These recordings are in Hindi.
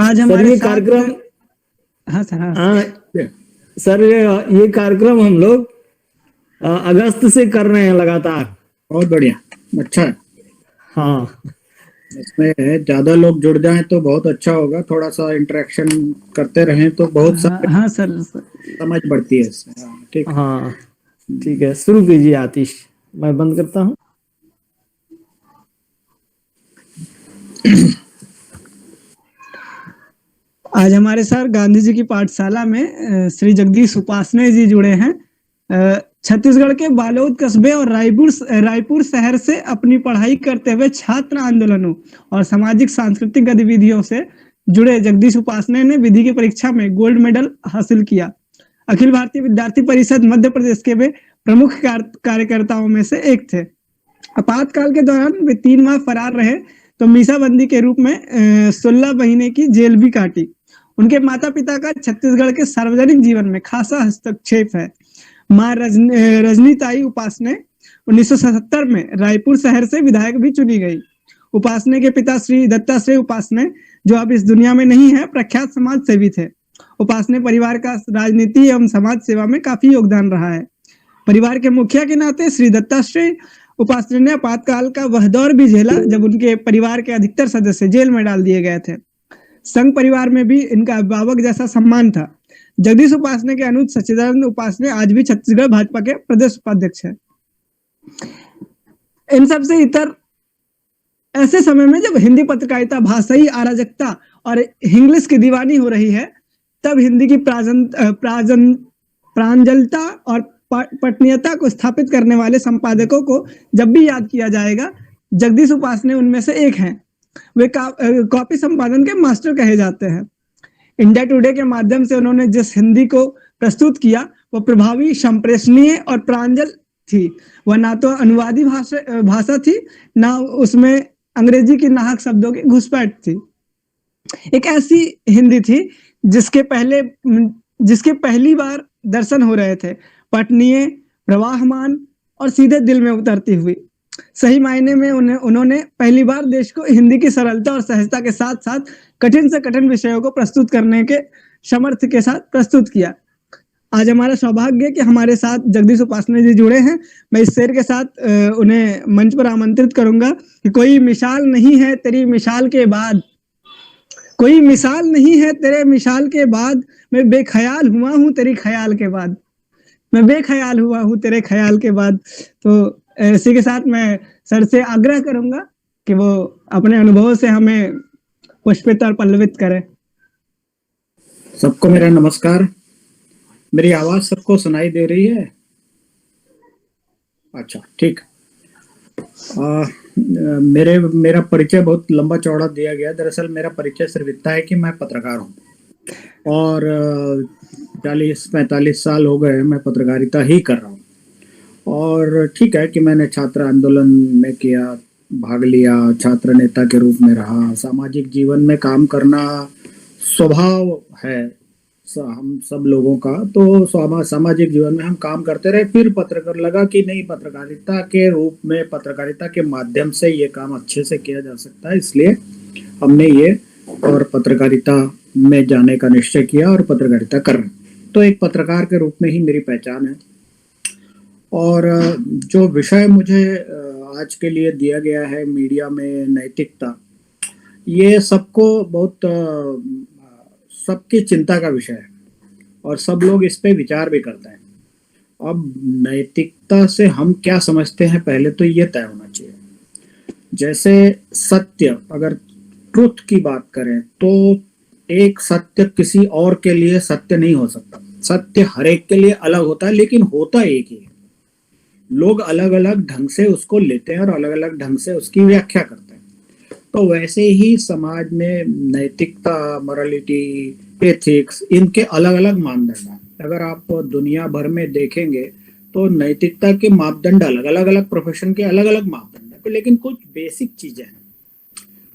आज सर हमारे ये साथ कार्यक्रम हाँ सर हाँ हाँ सर ये कार्यक्रम हम लोग अगस्त से कर रहे हैं लगातार। बहुत बढ़िया, अच्छा है। हाँ इसमें ज्यादा लोग जुड़ जाएं तो बहुत अच्छा होगा, थोड़ा सा इंटरेक्शन करते रहें तो बहुत सारे हाँ सर समझ बढ़ती है इससे। हाँ, ठीक। हाँ ठीक है, शुरू कीजिए आतिश, मैं बंद करता हूँ। आज हमारे साथ गांधी जी की पाठशाला में श्री जगदीश उपासने जी जुड़े हैं। छत्तीसगढ़ के बालोद कस्बे और रायपुर शहर से अपनी पढ़ाई करते हुए छात्र आंदोलनों और सामाजिक सांस्कृतिक गतिविधियों से जुड़े जगदीश उपासने ने विधि की परीक्षा में गोल्ड मेडल हासिल किया। अखिल भारतीय विद्यार्थी परिषद मध्य प्रदेश के वे प्रमुख कार्यकर्ताओं में से एक थे। आपातकाल के दौरान वे 3 माह फरार रहे तो मीसाबंदी के रूप में 16 महीने की जेल भी काटी। उनके माता पिता का छत्तीसगढ़ के सार्वजनिक जीवन में खासा हस्तक्षेप है। मां रजनीताई उपासने 1977 में रायपुर शहर से विधायक भी चुनी गई। उपासने के पिता श्री दत्ताश्रेय उपासने, जो अब इस दुनिया में नहीं है, प्रख्यात समाज सेवी थे। उपासने परिवार का राजनीति एवं समाज सेवा में काफी योगदान रहा है। परिवार के मुखिया के नाते श्री दत्ताश्रेय उपासने ने आपातकाल का वह दौर भी झेला जब उनके परिवार के अधिकतर सदस्य जेल में डाल दिए गए थे। संघ परिवार में भी इनका अभिभावक जैसा सम्मान था। जगदीश उपासने के अनुज सच्चिदानंद उपासने आज भी छत्तीसगढ़ भाजपा के प्रदेश उपाध्यक्ष हैं। इन सबसे इतर ऐसे समय में जब हिंदी पत्रकारिता भाषाई अराजकता और इंग्लिश की दीवानी हो रही है, तब हिंदी की प्रांजलता और पठनीयता को स्थापित करने वाले संपादकों को जब भी याद किया जाएगा, जगदीश उपासने उनमें से एक हैं। वे कॉपी संपादन के मास्टर कहे जाते हैं। इंडिया टुडे के माध्यम से उन्होंने जिस हिंदी को प्रस्तुत किया वो प्रभावी, संप्रेषणीय और प्रांजल थी। वह ना तो अनुवादी भाषा थी, ना उसमें अंग्रेजी की नाहक शब्दों की घुसपैठ थी। एक ऐसी हिंदी थी जिसके पहली बार दर्शन हो रहे थे, पठनीय, प्रवाहमान और सीधे दिल में उतरती हुई। सही मायने में उन्होंने पहली बार देश को हिंदी की सरलता और सहजता के साथ साथ कठिन से कठिन विषयों को प्रस्तुत करने के सामर्थ्य के साथ प्रस्तुत किया। आज हमारा सौभाग्य है कि हमारे साथ जगदीश उपासने जी जुड़े हैं। मैं इस शेर के साथ उन्हें मंच पर आमंत्रित करूंगा कि कोई मिसाल नहीं है तेरी मिसाल के बाद, कोई मिसाल नहीं है तेरे मिसाल के बाद, मैं बेख्याल हुआ हूँ तेरी ख्याल के बाद, मैं बेख्याल हुआ हूँ तेरे ख्याल के बाद। तो इसी के साथ मैं सर से आग्रह करूंगा कि वो अपने अनुभवों से हमें पुष्पित और पल्लवित करें। सबको मेरा नमस्कार। मेरी आवाज सबको सुनाई दे रही है? अच्छा, ठीक। मेरा परिचय बहुत लंबा चौड़ा दिया गया। दरअसल मेरा परिचय सिर्फ इतना है कि मैं पत्रकार हूँ और 40-45 साल हो गए मैं पत्रकारिता ही कर रहा हूँ। और ठीक है कि मैंने छात्र आंदोलन में किया, भाग लिया, छात्र नेता के रूप में रहा। सामाजिक जीवन में काम करना स्वभाव है हम सब लोगों का, तो सामाजिक जीवन में हम काम करते रहे। फिर पत्रकार लगा कि नहीं, पत्रकारिता के रूप में, पत्रकारिता के माध्यम से ये काम अच्छे से किया जा सकता है, इसलिए हमने ये और पत्रकारिता में जाने का निश्चय किया और पत्रकारिता कर रहे। तो एक पत्रकार के रूप में ही मेरी पहचान है। और जो विषय मुझे आज के लिए दिया गया है मीडिया में, नैतिकता, ये सबको बहुत सबकी चिंता का विषय है और सब लोग इस पे विचार भी करते हैं। अब नैतिकता से हम क्या समझते हैं, पहले तो ये तय होना चाहिए। जैसे सत्य, अगर ट्रुथ की बात करें तो एक सत्य किसी और के लिए सत्य नहीं हो सकता। सत्य हर एक के लिए अलग होता है, लेकिन होता एक ही है। लोग अलग अलग ढंग से उसको लेते हैं और अलग अलग ढंग से उसकी व्याख्या करते हैं। तो वैसे ही समाज में नैतिकता, मोरालिटी, एथिक्स, इनके अलग अलग मानदंड हैं। अगर आप दुनिया भर में देखेंगे तो नैतिकता के मापदंड अलग अलग प्रोफेशन के अलग अलग मापदंड हैं, लेकिन कुछ बेसिक चीजें हैं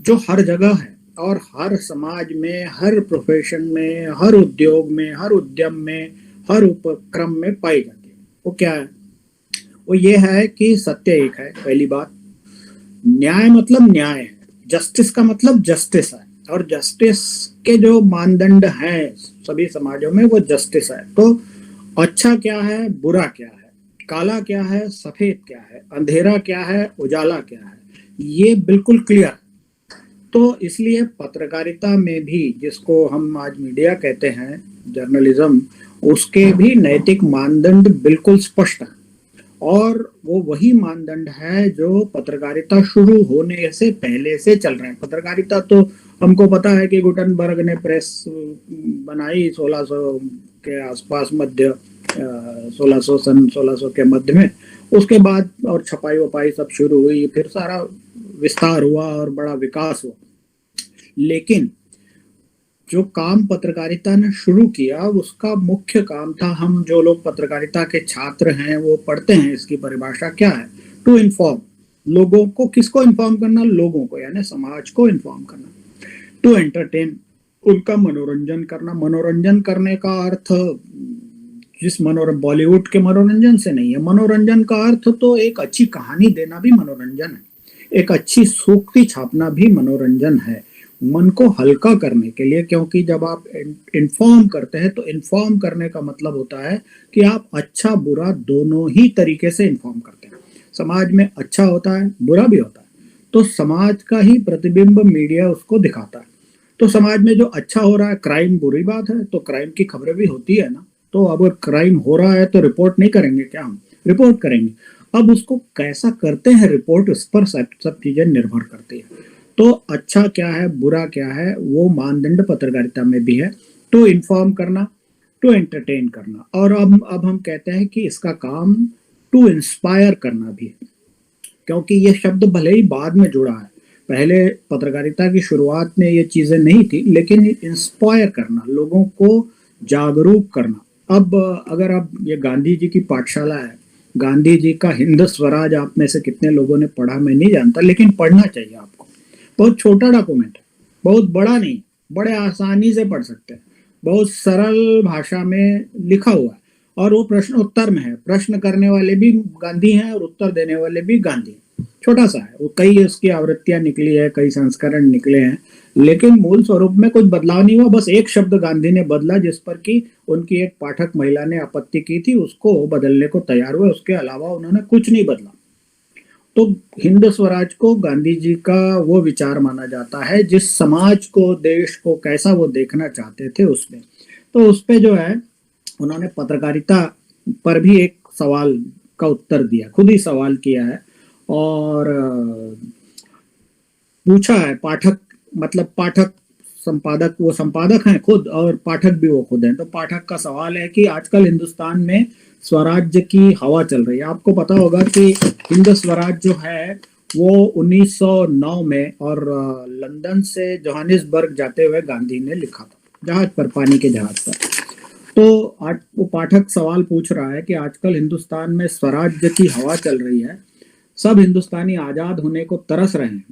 जो हर जगह है और हर समाज में, हर प्रोफेशन में, हर उद्योग में, हर उद्यम में, हर उपक्रम में पाई जाती है। वो क्या है? वो ये है कि सत्य एक है, पहली बात। न्याय मतलब न्याय है, जस्टिस का मतलब जस्टिस है। और जस्टिस के जो मानदंड हैं सभी समाजों में वो जस्टिस है। तो अच्छा क्या है, बुरा क्या है, काला क्या है, सफेद क्या है, अंधेरा क्या है, उजाला क्या है, ये बिल्कुल क्लियर। तो इसलिए पत्रकारिता में भी, जिसको हम आज मीडिया कहते हैं, जर्नलिज्म, उसके भी नैतिक मानदंड बिल्कुल स्पष्ट हैं। और वो वही मानदंड है जो पत्रकारिता शुरू होने से पहले से चल रहे हैं। पत्रकारिता तो हमको पता है कि गुटनबर्ग ने प्रेस बनाई 1600 के आसपास, मध्य 1600 के मध्य में। उसके बाद और छपाई वपाई सब शुरू हुई, फिर सारा विस्तार हुआ और बड़ा विकास हुआ। लेकिन जो काम पत्रकारिता ने शुरू किया उसका मुख्य काम था, हम जो लोग पत्रकारिता के छात्र हैं वो पढ़ते हैं इसकी परिभाषा क्या है, टू इन्फॉर्म। लोगों को, किसको इन्फॉर्म करना? लोगों को, यानी समाज को इन्फॉर्म करना। टू एंटरटेन, उनका मनोरंजन करना। मनोरंजन करने का अर्थ जिस बॉलीवुड के मनोरंजन से नहीं है। मनोरंजन का अर्थ तो एक अच्छी कहानी देना भी मनोरंजन है, एक अच्छी सूक्ति छापना भी मनोरंजन है, मन को हल्का करने के लिए। क्योंकि जब आप इन्फॉर्म करते हैं तो इन्फॉर्म करने का मतलब होता है कि आप अच्छा बुरा दोनों ही तरीके से इन्फॉर्म करते हैं। समाज में अच्छा होता है, बुरा भी होता है, तो समाज का ही प्रतिबिंब मीडिया उसको दिखाता है। तो समाज में जो अच्छा हो रहा है, क्राइम बुरी बात है, तो क्राइम की खबरें भी होती है ना। तो अगर क्राइम हो रहा है तो रिपोर्ट नहीं करेंगे क्या? हम रिपोर्ट करेंगे। अब उसको कैसा करते हैं रिपोर्ट, उस पर सब चीजें निर्भर करती है। तो अच्छा क्या है, बुरा क्या है, वो मानदंड पत्रकारिता में भी है। टू इन्फॉर्म करना, टू एंटरटेन करना, और अब हम कहते हैं कि इसका काम टू इंस्पायर करना भी है। क्योंकि ये शब्द भले ही बाद में जुड़ा है, पहले पत्रकारिता की शुरुआत में ये चीजें नहीं थी, लेकिन इंस्पायर करना, लोगों को जागरूक करना। अब अगर आप, ये गांधी जी की पाठशाला है, गांधी जी का हिंद स्वराज आप में से कितने लोगों ने पढ़ा मैं नहीं जानता, लेकिन पढ़ना चाहिए आपको। बहुत छोटा डॉक्यूमेंट है, बहुत बड़ा नहीं, बड़े आसानी से पढ़ सकते हैं, बहुत सरल भाषा में लिखा हुआ है, और वो प्रश्न उत्तर में है। प्रश्न करने वाले भी गांधी हैं और उत्तर देने वाले भी गांधी हैं। छोटा सा है वो, कई उसकी आवृत्तियां निकली है, कई संस्करण निकले हैं, लेकिन मूल स्वरूप में कुछ बदलाव नहीं हुआ। बस एक शब्द गांधी ने बदला, जिस पर कि उनकी एक पाठक महिला ने आपत्ति की थी, उसको बदलने को तैयार हुए। उसके अलावा उन्होंने कुछ नहीं बदला। तो हिंद स्वराज को गांधी जी का वो विचार माना जाता है, जिस समाज को, देश को कैसा वो देखना चाहते थे उसमें। तो उस पे जो है उन्होंने पत्रकारिता पर भी एक सवाल का उत्तर दिया, खुद ही सवाल किया है और पूछा है। पाठक, मतलब पाठक, संपादक, वो संपादक हैं खुद और पाठक भी वो खुद हैं। तो पाठक का सवाल है कि आजकल हिंदुस्तान में स्वराज्य की हवा चल रही है। आपको पता होगा कि हिंद स्वराज जो है वो 1909 में और लंदन से जोहानिसबर्ग जाते हुए गांधी ने लिखा था, जहाज पर, पानी के जहाज पर। तो आज वो पाठक सवाल पूछ रहा है कि आजकल हिंदुस्तान में स्वराज्य की हवा चल रही है, सब हिंदुस्तानी आजाद होने को तरस रहे हैं,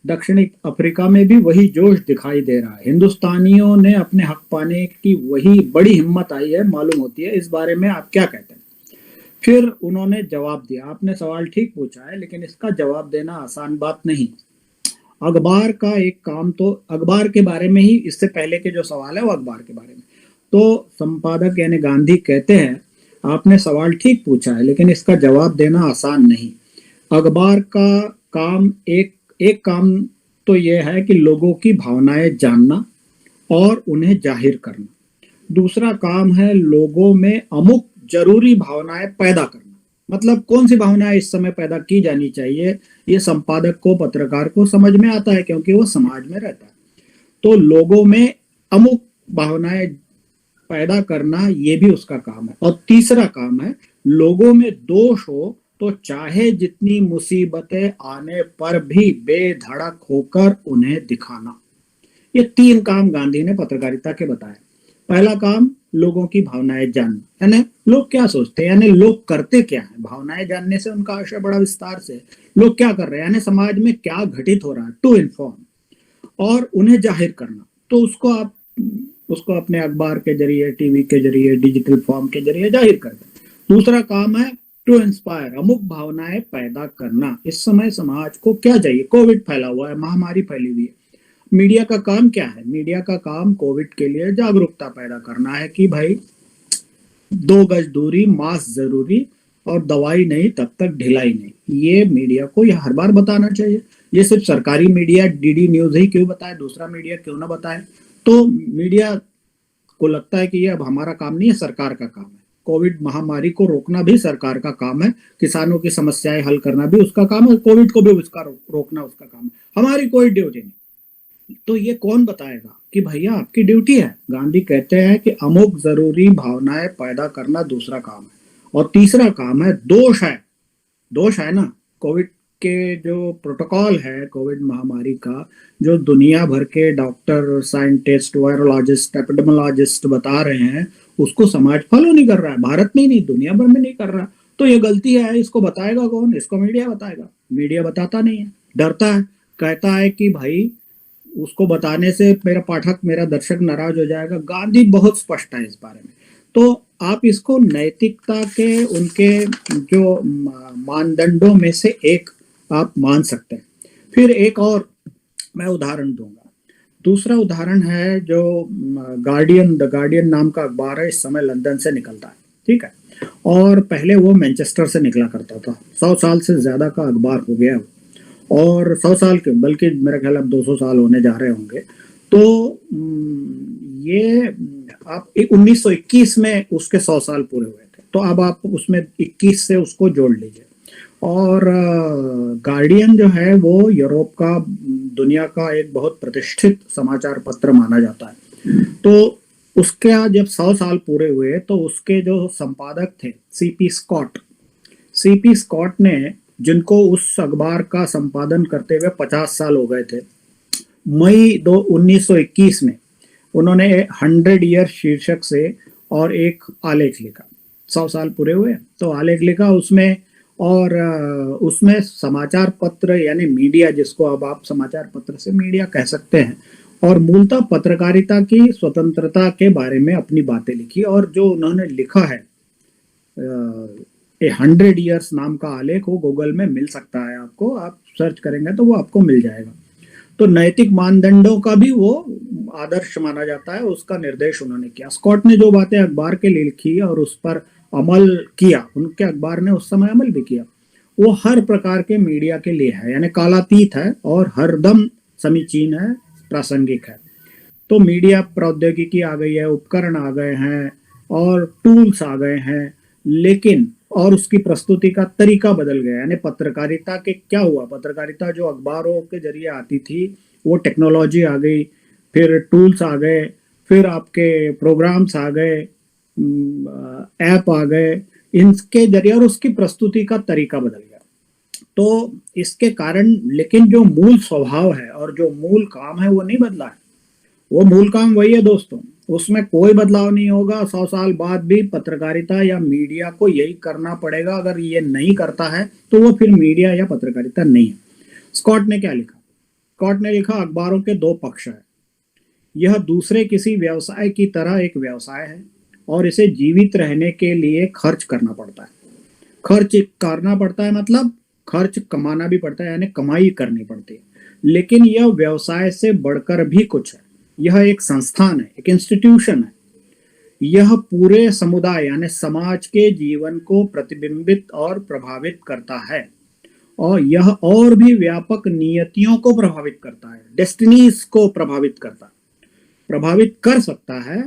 दक्षिणी अफ्रीका में भी वही जोश दिखाई दे रहा है, हिंदुस्तानियों ने अपने हक पाने की वही बड़ी हिम्मत आई है मालूम होती है। इस बारे में आप क्या कहते हैं? फिर उन्होंने जवाब दिया। आपने सवाल ठीक पूछा है, लेकिन इसका जवाब देना आसान बात नहीं। अखबार का एक काम तो, अखबार के बारे में ही, इससे पहले के जो सवाल है वो अखबार के बारे में। तो संपादक यानी गांधी कहते हैं, आपने सवाल ठीक पूछा है, लेकिन इसका जवाब देना आसान नहीं। अखबार का काम, एक काम तो यह है कि लोगों की भावनाएं जानना और उन्हें जाहिर करना। दूसरा काम है लोगों में अमुक जरूरी भावनाएं पैदा करना। मतलब कौन सी भावनाएं इस समय पैदा की जानी चाहिए, ये संपादक को, पत्रकार को समझ में आता है, क्योंकि वो समाज में रहता है। तो लोगों में अमुक भावनाएं पैदा करना, ये भी उसका काम है। और तीसरा काम है लोगों में दोष हो तो चाहे जितनी मुसीबतें आने पर भी बेधड़क होकर उन्हें दिखाना। ये 3 काम गांधी ने पत्रकारिता के बताए। पहला काम, लोगों की भावनाएं जानना, यानी लोग क्या सोचते हैं, यानी लोग करते क्या है। भावनाएं जानने से उनका आशय बड़ा विस्तार से, लोग क्या कर रहे हैं, यानी समाज में क्या घटित हो रहा है, टू इन्फॉर्म, और उन्हें जाहिर करना। तो उसको अपने अखबार के जरिए, टीवी के जरिए, डिजिटल फॉर्म के जरिए जाहिर कर दें। दूसरा काम है टू इंस्पायर, अमुक भावनाएं पैदा करना। इस समय समाज को क्या चाहिए? कोविड फैला हुआ है, महामारी फैली हुई है, मीडिया का काम क्या है? मीडिया का काम कोविड के लिए जागरूकता पैदा करना है कि भाई 2 गज दूरी, मास्क जरूरी, और दवाई नहीं तब तक ढिलाई नहीं। ये मीडिया को ये हर बार बताना चाहिए। ये सिर्फ सरकारी मीडिया डीडी न्यूज ही क्यों बताए, दूसरा मीडिया क्यों ना बताए? तो मीडिया को लगता है कि ये अब हमारा काम नहीं है, सरकार का काम है। कोविड महामारी को रोकना भी सरकार का काम है, किसानों की समस्याएं हल करना भी उसका काम है, कोविड को भी उसका रोकना उसका काम है, हमारी कोई ड्यूटी नहीं। तो ये कौन बताएगा कि भैया आपकी ड्यूटी है? गांधी कहते हैं कि अमुक जरूरी भावनाएं पैदा करना दूसरा काम है, और तीसरा काम है दोष है। दोष है ना, कोविड के जो प्रोटोकॉल है कोविड महामारी का, जो दुनिया भर के डॉक्टर, साइंटिस्ट, वायरोलॉजिस्ट, एपिडेमियोलॉजिस्ट बता रहे हैं, उसको समाज फॉलो नहीं कर रहा है। भारत में ही नहीं, दुनिया भर में नहीं कर रहा। तो ये गलती है, इसको बताएगा कौन? इसको मीडिया बताएगा। मीडिया बताता नहीं है, डरता है, कहता है कि भाई उसको बताने से मेरा पाठक, मेरा दर्शक नाराज हो जाएगा। गांधी बहुत स्पष्ट है इस बारे में। तो आप इसको नैतिकता के उनके जो मानदंडों में से एक आप मान सकते हैं। फिर एक और मैं उदाहरण दूंगा। दूसरा उदाहरण है जो गार्डियन, द गार्डियन नाम का अखबार है, इस समय लंदन से निकलता है, ठीक है, और पहले वो मैनचेस्टर से निकला करता था। 100 साल से ज्यादा का अखबार हो गया, और 100 साल के, बल्कि मेरा ख्याल अब 200 साल होने जा रहे होंगे। तो ये आप 1921 में उसके 100 साल पूरे हुए थे, तो अब आप उसमें 21 से उसको जोड़ लीजिए। और गार्डियन जो है वो यूरोप का, दुनिया का एक बहुत प्रतिष्ठित समाचार पत्र माना जाता है। तो उसके जब 100 साल पूरे हुए तो उसके जो संपादक थे सीपी स्कॉट ने, जिनको उस अखबार का संपादन करते हुए 50 साल हो गए थे, मई 1921 में उन्होंने 100 ईयर शीर्षक से और एक आलेख लिखा। 100 साल पूरे हुए तो आलेख लिखा उसमें, और उसमें समाचार पत्र यानी मीडिया, जिसको अब आप समाचार पत्र से मीडिया कह सकते हैं, और मूलतः पत्रकारिता की स्वतंत्रता के बारे में अपनी बातें लिखी। और जो उन्होंने लिखा है, 100 ईयर्स नाम का आलेख, वो गूगल में मिल सकता है आपको, आप सर्च करेंगे तो वो आपको मिल जाएगा। तो नैतिक मानदंडों का भी वो आदर्श माना जाता है, उसका निर्देश उन्होंने किया। स्कॉट ने जो बातें अखबार के लिए लिखी और उस पर अमल किया, उनके अखबार ने उस समय अमल भी किया, वो हर प्रकार के मीडिया के लिए है, यानी कालातीत है और हरदम समीचीन है, प्रासंगिक है। तो मीडिया प्रौद्योगिकी आ गई है, उपकरण आ गए हैं और टूल्स आ गए हैं, लेकिन और उसकी प्रस्तुति का तरीका बदल गया। यानी पत्रकारिता के क्या हुआ, पत्रकारिता जो अखबारों के जरिए आती थी, वो टेक्नोलॉजी आ गई, फिर टूल्स आ गए, फिर आपके प्रोग्राम्स आ गए, ऐप आ गए, इनके जरिए, और उसकी प्रस्तुति का तरीका बदल गया। तो इसके कारण, लेकिन जो मूल स्वभाव है और जो मूल काम है वो नहीं बदला है। वो मूल काम वही है दोस्तों, उसमें कोई बदलाव नहीं होगा। 100 साल बाद भी पत्रकारिता या मीडिया को यही करना पड़ेगा। अगर ये नहीं करता है तो वो फिर मीडिया या पत्रकारिता नहीं है। स्कॉट ने क्या लिखा? स्कॉट ने लिखा, अखबारों के 2 पक्ष है। यह दूसरे किसी व्यवसाय की तरह एक व्यवसाय है और इसे जीवित रहने के लिए खर्च करना पड़ता है। खर्च करना पड़ता है मतलब खर्च कमाना भी पड़ता है, यानी कमाई करनी पड़ती है। लेकिन यह व्यवसाय से बढ़कर भी कुछ है। यह एक संस्थान है, एक इंस्टीट्यूशन है। यह पूरे समुदाय यानी समाज के जीवन को प्रतिबिंबित और प्रभावित करता है, और यह और भी व्यापक नियतियों को प्रभावित करता है, डेस्टिनीज को प्रभावित करता है, प्रभावित कर सकता है।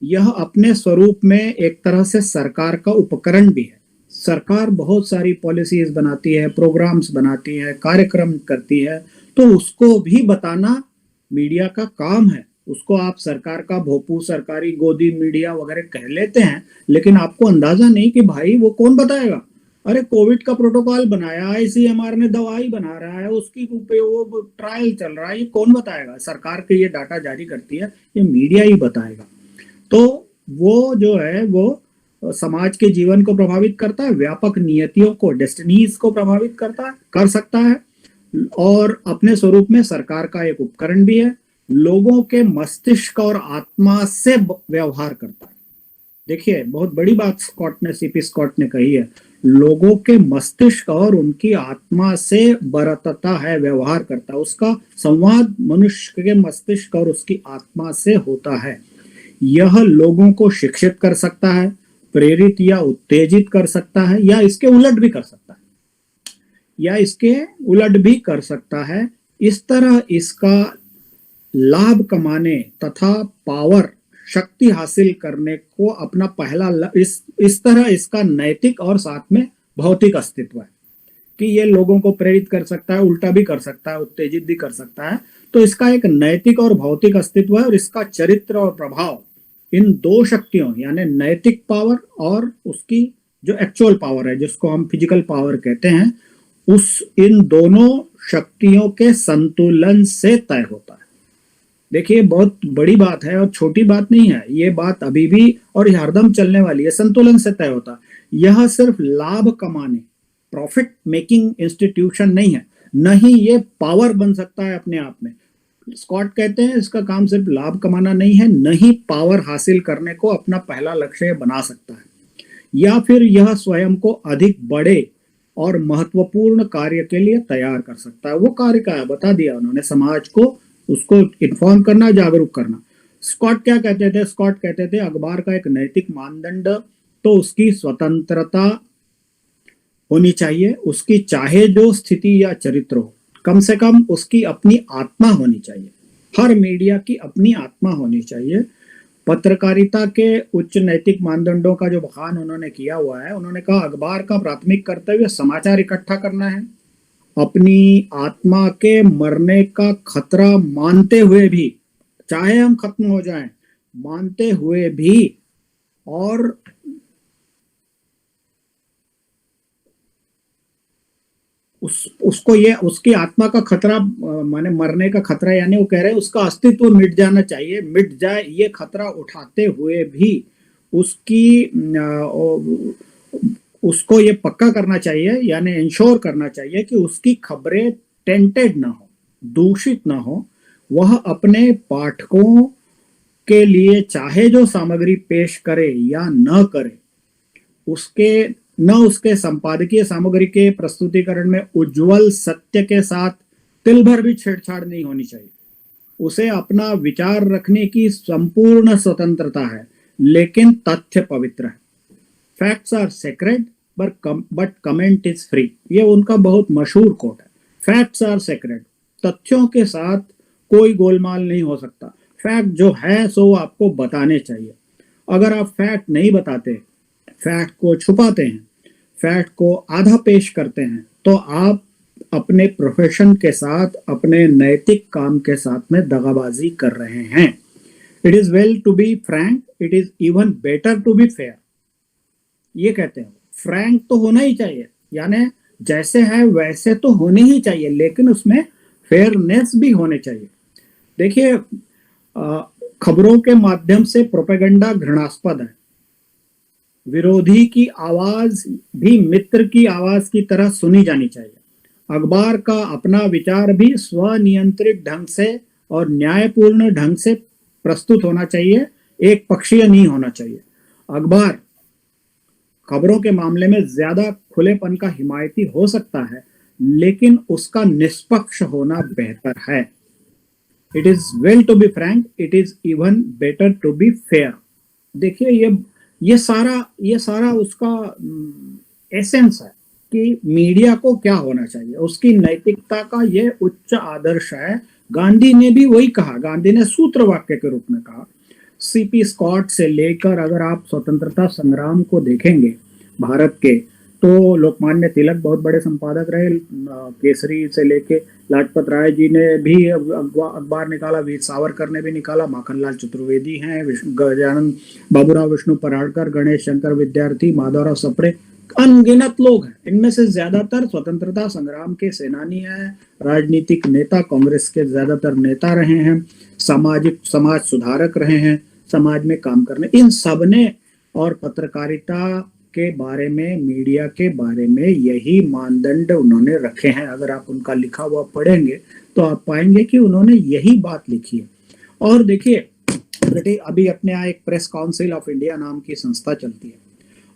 यह अपने स्वरूप में एक तरह से सरकार का उपकरण भी है। सरकार बहुत सारी पॉलिसीज बनाती है, प्रोग्राम्स बनाती है, कार्यक्रम करती है, तो उसको भी बताना मीडिया का काम है। उसको आप सरकार का भोपू, सरकारी गोदी मीडिया वगैरह कह लेते हैं, लेकिन आपको अंदाजा नहीं कि भाई वो कौन बताएगा। अरे कोविड का प्रोटोकॉल बनाया, आईसीएमआर ने दवाई बना रहा है, उसकी उपयोग ट्रायल चल रहा है, ये कौन बताएगा? सरकार के ये डाटा जारी करती है, ये मीडिया ही बताएगा। तो वो जो है वो समाज के जीवन को प्रभावित करता है, व्यापक नियतियों को, डेस्टिनीज को प्रभावित करता है, कर सकता है, और अपने स्वरूप में सरकार का एक उपकरण भी है। लोगों के मस्तिष्क और आत्मा से व्यवहार करता है। देखिए, बहुत बड़ी बात स्कॉट ने, सीपी स्कॉट ने कही है। लोगों के मस्तिष्क और उनकी आत्मा से बरतता है, व्यवहार करता है। उसका संवाद मनुष्य के मस्तिष्क और उसकी आत्मा से होता है। यह लोगों को शिक्षित कर सकता है, प्रेरित या उत्तेजित कर सकता है, या इसके उलट भी कर सकता है, इस तरह इसका लाभ कमाने तथा पावर, शक्ति हासिल करने को अपना पहला इस तरह इसका नैतिक और साथ में भौतिक अस्तित्व है कि ये लोगों को प्रेरित कर सकता है, उल्टा भी कर सकता है, उत्तेजित भी कर सकता है। तो इसका एक नैतिक और भौतिक अस्तित्व है, और इसका चरित्र और प्रभाव इन दो शक्तियों यानी नैतिक पावर और उसकी जो एक्चुअल पावर है, जिसको हम फिजिकल पावर कहते हैं, इन दोनों शक्तियों के संतुलन से तय होता है। देखिए, बहुत बड़ी बात है और छोटी बात नहीं है, ये बात अभी भी और हरदम चलने वाली है। संतुलन से तय होता है। यह सिर्फ लाभ कमाने, प्रॉफिट मेकिंग इंस्टीट्यूशन नहीं है, न ही ये पावर बन सकता है अपने आप में। स्कॉट कहते हैं इसका काम सिर्फ लाभ कमाना नहीं है, न ही पावर हासिल करने को अपना पहला लक्ष्य बना सकता है, या फिर यह स्वयं को अधिक बड़े और महत्वपूर्ण कार्य के लिए तैयार कर सकता है। वो कार्य का है, बता दिया उन्होंने, समाज को उसको इन्फॉर्म करना, जागरूक करना। स्कॉट क्या कहते थे? स्कॉट कहते थे अखबार का एक नैतिक मानदंड तो उसकी स्वतंत्रता होनी चाहिए, उसकी चाहे जो स्थिति या चरित्र हो, कम से कम उसकी अपनी आत्मा होनी चाहिए। हर मीडिया की अपनी आत्मा होनी चाहिए। पत्रकारिता के उच्च नैतिक मानदंडों का जो बखान उन्होंने किया हुआ है, उन्होंने कहा अखबार का प्राथमिक कर्तव्य समाचार इकट्ठा करना है, अपनी आत्मा के मरने का खतरा मानते हुए भी, चाहे हम खत्म हो जाएं, मानते हुए भी, और उसको ये उसकी आत्मा का खतरा माने मरने का खतरा, यानी वो कह रहे हैं उसका अस्तित्व मिट जाना चाहिए, मिट जाए ये खतरा उठाते हुए भी उसको ये पक्का करना चाहिए, यानी इंश्योर करना चाहिए कि उसकी खबरें टेंटेड ना हो, दूषित ना हो। वह अपने पाठकों के लिए चाहे जो सामग्री पेश करे या न करे, उसके संपादकीय सामग्री के प्रस्तुतिकरण में उज्जवल सत्य के साथ तिल भर भी छेड़छाड़ नहीं होनी चाहिए। उसे अपना विचार रखने की संपूर्ण स्वतंत्रता है, लेकिन तथ्य पवित्र है। Facts are sacred but comment is free. ये उनका बहुत मशहूर कोट है। फैक्ट्स आर सेक्रेड, तथ्यों के साथ कोई गोलमाल नहीं हो सकता। फैक्ट जो है सो आपको बताने चाहिए। अगर आप फैक्ट नहीं बताते, फैक्ट को छुपाते हैं, फैक्ट को आधा पेश करते हैं, तो आप अपने प्रोफेशन के साथ, अपने नैतिक काम के साथ में दगाबाजी कर रहे हैं। It is well to be frank, it is even better to be fair. ये कहते हैं फ्रैंक तो होना ही चाहिए, यानी जैसे है वैसे तो होने ही चाहिए, लेकिन उसमें फेयरनेस भी होने चाहिए। देखिए, खबरों के माध्यम से प्रोपेगेंडा घृणास्पद है। विरोधी की आवाज भी मित्र की आवाज की तरह सुनी जानी चाहिए। अखबार का अपना विचार भी स्वनियंत्रित ढंग से और न्यायपूर्ण ढंग से प्रस्तुत होना चाहिए, एक पक्षीय नहीं होना चाहिए। अखबार खबरों के मामले में ज्यादा खुलेपन का हिमायती हो सकता है, लेकिन उसका निष्पक्ष होना बेहतर है। It is well to be frank, it is even better to be fair. देखिए, ये सारा उसका एसेंस है कि मीडिया को क्या होना चाहिए, उसकी नैतिकता का ये उच्च आदर्श है। गांधी ने भी वही कहा, गांधी ने सूत्र वाक्य के रूप में कहा। सीपी स्कॉट से लेकर अगर आप स्वतंत्रता संग्राम को देखेंगे भारत के, तो लोकमान्य तिलक बहुत बड़े संपादक रहे। केसरी से लेके लाजपत राय जी ने भी अखबार निकाला, वीर सावरकर ने भी निकाला, माखनलाल चतुर्वेदी हैं, गजानन बाबूराव विष्णु पराड़कर, गणेश शंकर विद्यार्थी, माधवराव सप्रे, अनगिनत लोग हैं। इनमें से ज्यादातर स्वतंत्रता संग्राम के सेनानी हैं, राजनीतिक नेता, कांग्रेस के ज्यादातर नेता रहे हैं, समाज सुधारक रहे हैं, समाज में काम करने। इन सबने और पत्रकारिता के बारे में, मीडिया के बारे में यही मानदंड उन्होंने रखे हैं। अगर आप उनका लिखा हुआ पढ़ेंगे तो आप पाएंगे कि उन्होंने यही बात लिखी है। और देखिए, अभी अपने यहाँ एक प्रेस काउंसिल ऑफ इंडिया नाम की संस्था चलती है,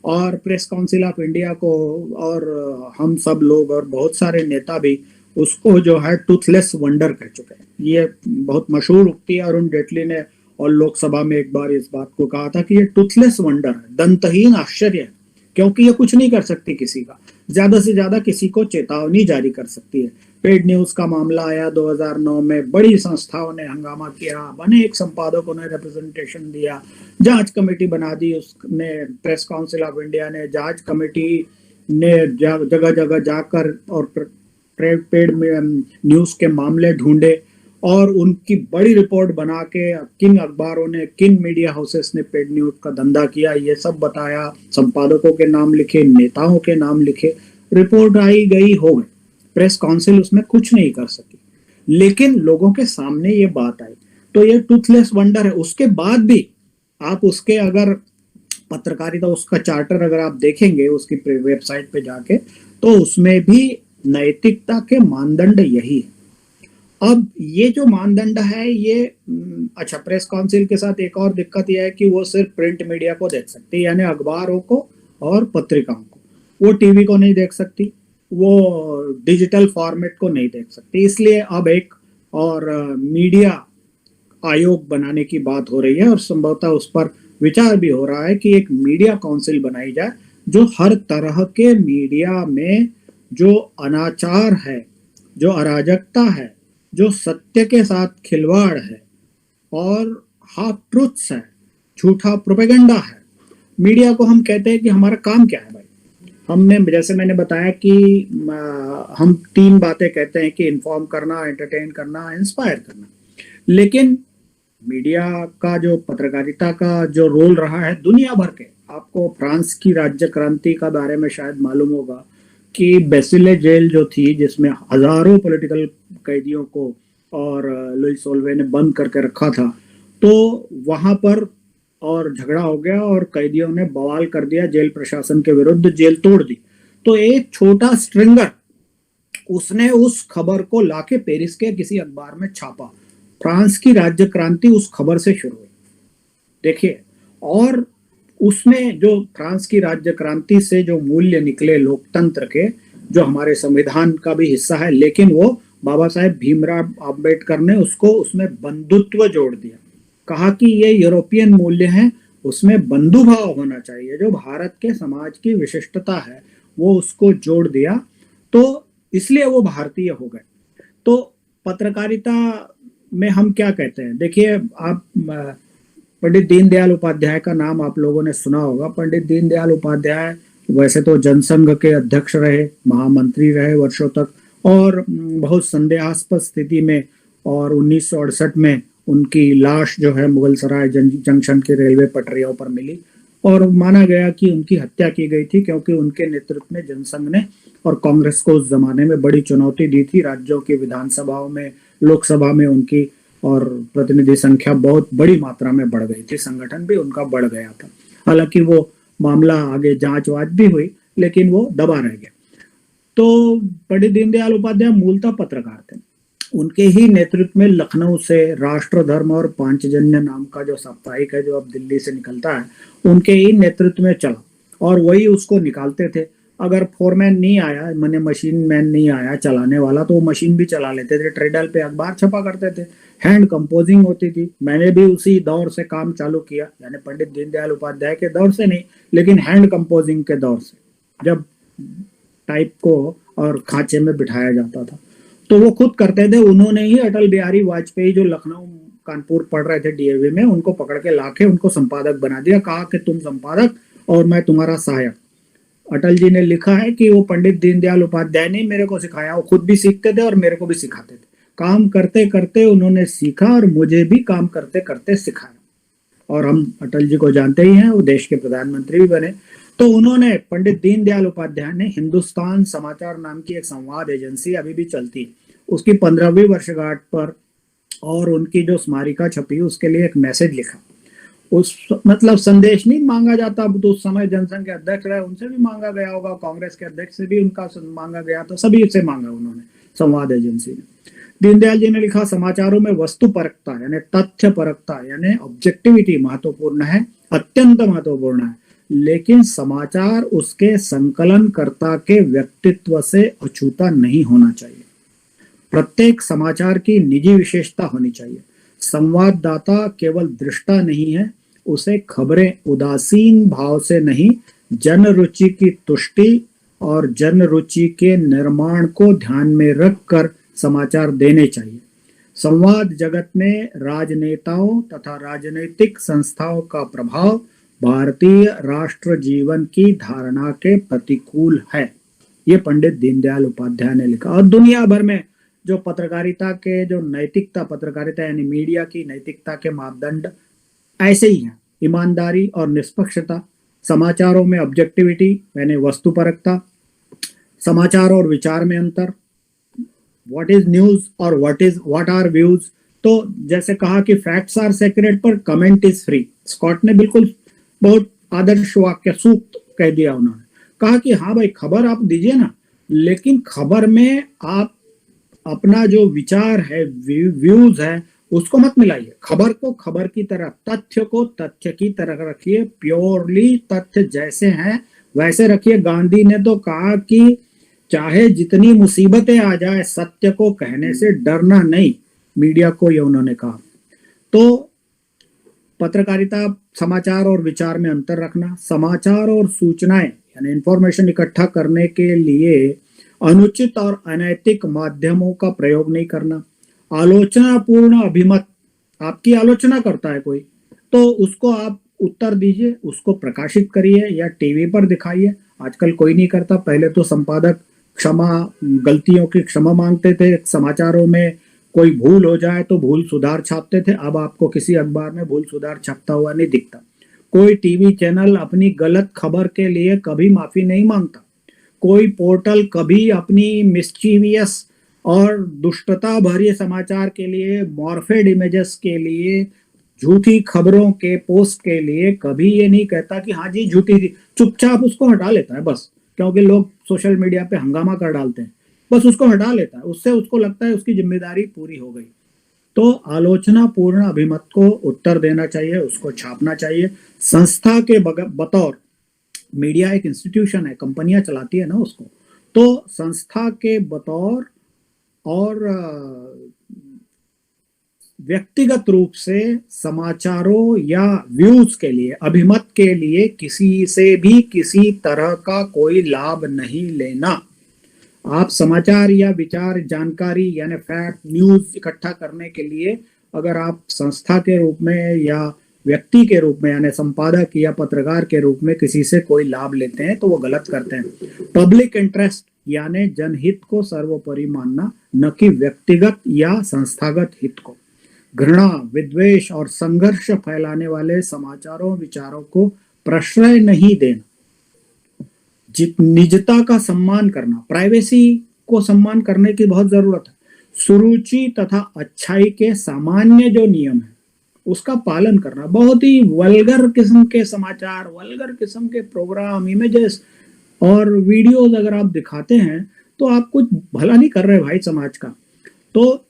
और प्रेस काउंसिल ऑफ इंडिया को और हम सब लोग और बहुत सारे नेता भी उसको जो है टूथलेस वंडर कह चुके हैं। ये बहुत मशहूर उक्ति है, अरुण जेटली ने और लोकसभा में एक बार इस बात को कहा था कि ये टूथलेस वंडर है, दंतहीन आश्चर्य है, क्योंकि ये कुछ नहीं कर सकती किसी का, ज्यादा से ज्यादा किसी को चेतावनी जारी कर सकती है। पेड न्यूज का मामला आया 2009 में, बड़ी संस्थाओं ने हंगामा किया, अनेक संपादकों ने रिप्रेजेंटेशन दिया, जांच कमेटी बना दी उसने, प्रेस काउंसिल ऑफ इंडिया ने, जांच कमेटी ने जगह जगह जाकर और पेड न्यूज के मामले ढूंढे और उनकी बड़ी रिपोर्ट बना के किन अखबारों ने, किन मीडिया हाउसेस ने पेड न्यूज का धंधा किया ये सब बताया, संपादकों के नाम लिखे, नेताओं के नाम लिखे, रिपोर्ट आई गई हो गई, प्रेस काउंसिल उसमें कुछ नहीं कर सकी, लेकिन लोगों के सामने ये बात आई। तो ये टूथलेस वंडर है। उसके बाद भी आप उसके अगर पत्रकारिता उसका चार्टर अगर आप देखेंगे उसकी वेबसाइट पे जाके, तो उसमें भी नैतिकता के मानदंड यही है। अब ये जो मानदंड है ये अच्छा, प्रेस काउंसिल के साथ एक और दिक्कत यह है कि वो सिर्फ प्रिंट मीडिया को देख सकती है, यानी अखबारों को और पत्रिकाओं को, वो टीवी को नहीं देख सकती, वो डिजिटल फॉर्मेट को नहीं देख सकती। इसलिए अब एक और मीडिया आयोग बनाने की बात हो रही है और संभवतः उस पर विचार भी हो रहा है कि एक मीडिया काउंसिल बनाई जाए जो हर तरह के मीडिया में जो अनाचार है, जो अराजकता है, जो सत्य के साथ खिलवाड़ है और हाफ ट्रुथ्स है, झूठा प्रोपेगेंडा है। मीडिया को हम कहते हैं कि हमारा काम क्या है भाई, हमने जैसे मैंने बताया कि हम 3 बातें कहते हैं कि इन्फॉर्म करना, एंटरटेन करना, इंस्पायर करना। लेकिन मीडिया का जो पत्रकारिता का जो रोल रहा है दुनिया भर के, आपको फ्रांस की राज्य क्रांति का बारे में शायद मालूम होगा कि बेसिले जेल जो थी जिसमें हजारों पॉलिटिकल कैदियों को और लुइस सोल्वे ने बंद करके रखा था, तो वहां पर और झगड़ा हो गया और कैदियों ने बवाल कर दिया जेल प्रशासन के विरुद्ध, जेल तोड़ दी। तो एक छोटा स्ट्रिंगर उसने उस खबर को लाके पेरिस के किसी अखबार में छापा, फ्रांस की राज्य क्रांति उस खबर से शुरू हुई। देखिए, और उसमें जो फ्रांस की राज्य क्रांति से जो मूल्य निकले लोकतंत्र के, जो हमारे संविधान का भी हिस्सा है, लेकिन वो बाबा साहेब भीमराव अंबेडकर ने उसको उसमें बंधुत्व जोड़ दिया, कहा कि ये यूरोपियन मूल्य हैं, उसमें बंधुभाव होना चाहिए, जो भारत के समाज की विशिष्टता है वो उसको जोड़ दिया, तो इसलिए वो भारतीय हो गए। तो पत्रकारिता में हम क्या कहते हैं, देखिए आप पंडित दीनदयाल उपाध्याय का नाम आप लोगों ने सुना होगा। पंडित दीनदयाल उपाध्याय वैसे तो जनसंघ के अध्यक्ष रहे, महामंत्री रहे वर्षों तक, और बहुत संदेहास्पद स्थिति में और 1968 में उनकी लाश जो है मुगलसराय जंक्शन के रेलवे पटरियों पर मिली और माना गया कि उनकी हत्या की गई थी, क्योंकि उनके नेतृत्व में जनसंघ ने और कांग्रेस को उस जमाने में बड़ी चुनौती दी थी। राज्यों की विधानसभाओं में, लोकसभा में उनकी और प्रतिनिधि संख्या बहुत बड़ी मात्रा में बढ़ गई थी, संगठन भी उनका बढ़ गया था। हालांकि वो मामला आगे जांच वाच भी हुई, लेकिन वो दबा रह गया। तो पंडित दीनदयाल उपाध्याय मूलतः पत्रकार थे। उनके ही नेतृत्व में लखनऊ से राष्ट्र धर्म और पांचजन्य नाम का जो साप्ताहिक है जो अब दिल्ली से निकलता है, उनके ही नेतृत्व में चला और वही उसको निकालते थे। अगर फोरमैन नहीं आया, मैंने मशीन मैन नहीं आया चलाने वाला, तो वो मशीन भी चला लेते थे। ट्रेडल पे अखबार छपा करते थे, हैंड कंपोजिंग होती थी। मैंने भी उसी दौर से काम चालू किया, यानी पंडित दीनदयाल उपाध्याय के दौर से नहीं, लेकिन हैंड कंपोजिंग के दौर से, जब टाइप को और खांचे में बिठाया जाता था तो वो खुद करते थे। उन्होंने ही अटल बिहारी वाजपेयी जो लखनऊ कानपुर पढ़ रहे थे डीएवी में, उनको पकड़ के लाके उनको संपादक बना दिया, कहा कि तुम संपादक और मैं तुम्हारा सहायक। अटल जी ने लिखा है कि वो पंडित दीनदयाल उपाध्याय ने मेरे को सिखाया, वो खुद भी सीखते थे और मेरे को भी सिखाते थे। काम करते करते उन्होंने सीखा और मुझे भी काम करते करते सिखाया। और हम अटल जी को जानते ही हैं, वो देश के प्रधानमंत्री भी बने। तो उन्होंने, पंडित दीनदयाल उपाध्याय ने हिंदुस्तान समाचार नाम की एक संवाद एजेंसी अभी भी चलती है, उसकी 15वीं वर्षगांठ पर और उनकी जो स्मारिका छपी उसके लिए एक मैसेज लिखा। उस मतलब संदेश नहीं मांगा जाता, अब तो उस समय जनसंघ के अध्यक्ष रहे, उनसे भी मांगा गया होगा, कांग्रेस के अध्यक्ष से भी उनका मांगा गया, तो सभी से मांगा उन्होंने, संवाद एजेंसी ने। दीनदयाल जी ने लिखा, समाचारों में वस्तु परकता यानी तथ्य परकता यानी ऑब्जेक्टिविटी महत्वपूर्ण है, अत्यंत महत्वपूर्ण है। लेकिन समाचार उसके संकलनकर्ता के व्यक्तित्व से अछूता नहीं होना चाहिए। प्रत्येक समाचार की निजी विशेषता होनी चाहिए। संवाददाता केवल दृष्टा नहीं है, उसे खबरें उदासीन भाव से नहीं, जन रुचि की तुष्टि और जन रुचि के निर्माण को ध्यान में रखकर समाचार देने चाहिए। संवाद जगत में राजनेताओं तथा राजनीतिक संस्थाओं का प्रभाव भारतीय राष्ट्र जीवन की धारणा के प्रतिकूल है। ये पंडित दीनदयाल उपाध्याय ने लिखा। और दुनिया भर में जो पत्रकारिता के जो नैतिकता, पत्रकारिता यानी मीडिया की नैतिकता के मापदंड ऐसे ही हैं। ईमानदारी और निष्पक्षता, समाचारों में ऑब्जेक्टिविटी यानी वस्तुपरकता, समाचार और विचार में अंतर, व्हाट इज न्यूज और व्हाट आर व्यूज। तो जैसे कहा कि फैक्ट्स आर सेक्रेट पर कमेंट इज फ्री। स्कॉट ने बिल्कुल बहुत आदर्श वाक्य सूक्त कह दिया। उन्होंने कहा कि हाँ भाई, खबर आप दीजिए ना, लेकिन खबर में आप अपना जो विचार है, व्यूज है, उसको मत मिलाइए। खबर को खबर की तरह, तथ्य को तथ्य की तरह रखिए। प्योरली तथ्य जैसे हैं वैसे रखिए। गांधी ने तो कहा कि चाहे जितनी मुसीबतें आ जाए, सत्य को कहने से डरना नहीं। मीडिया को ये उन्होंने कहा। तो पत्रकारिता, समाचार और विचार में अंतर रखना, समाचार और सूचनाएं यानी इंफॉर्मेशन इकट्ठा करने के लिए अनुचित और अनैतिक माध्यमों का प्रयोग नहीं करना, आलोचनापूर्ण अभिमत, आपकी आलोचना करता है कोई तो उसको आप उत्तर दीजिए, उसको प्रकाशित करिए या टीवी पर दिखाइए। आजकल कोई नहीं करता। पहले तो संपादक गलतियों की क्षमा मांगते थे। समाचारों में कोई भूल हो जाए तो भूल सुधार छापते थे। अब आपको किसी अखबार में भूल सुधार छपता हुआ नहीं दिखता। कोई टीवी चैनल अपनी गलत खबर के लिए कभी माफी नहीं मांगता। कोई पोर्टल कभी अपनी मिस्चीवियस और दुष्टता भरे समाचार के लिए, मॉर्फेड इमेजेस के लिए, झूठी खबरों के पोस्ट के लिए कभी ये नहीं कहता कि हाँ जी झूठी थी। चुपचाप उसको हटा लेता है बस, क्योंकि लोग सोशल मीडिया पे हंगामा कर डालते हैं, बस उसको हटा लेता है। उससे उसको लगता है उसकी जिम्मेदारी पूरी हो गई। तो आलोचना पूर्ण अभिमत को उत्तर देना चाहिए, उसको छापना चाहिए। संस्था के बतौर, मीडिया एक इंस्टीट्यूशन है, कंपनियां चलाती है ना उसको, तो संस्था के बतौर और व्यक्तिगत रूप से समाचारों या व्यूज के लिए, अभिमत के लिए किसी से भी किसी तरह का कोई लाभ नहीं लेना। आप समाचार या विचार, जानकारी यानी फैक्ट, न्यूज इकट्ठा करने के लिए अगर आप संस्था के रूप में या व्यक्ति के रूप में यानी संपादक या पत्रकार के रूप में किसी से कोई लाभ लेते हैं तो वो गलत करते हैं। पब्लिक इंटरेस्ट यानी जनहित को सर्वोपरि मानना, न कि व्यक्तिगत या संस्थागत हित को। घृणा, विद्वेष और संघर्ष फैलाने वाले समाचारों, विचारों को प्रश्रय नहीं देना। निजता का सम्मान करना, प्राइवेसी को सम्मान करने की बहुत जरूरत है। सुरुचि तथा अच्छाई के सामान्य जो नियम है उसका पालन करना। बहुत ही वल्गर किस्म के समाचार, वल्गर किस्म के प्रोग्राम, इमेजेस और वीडियोस अगर आप दिखाते हैं तो आप कुछ भला नहीं कर रहे भाई समाज का। तो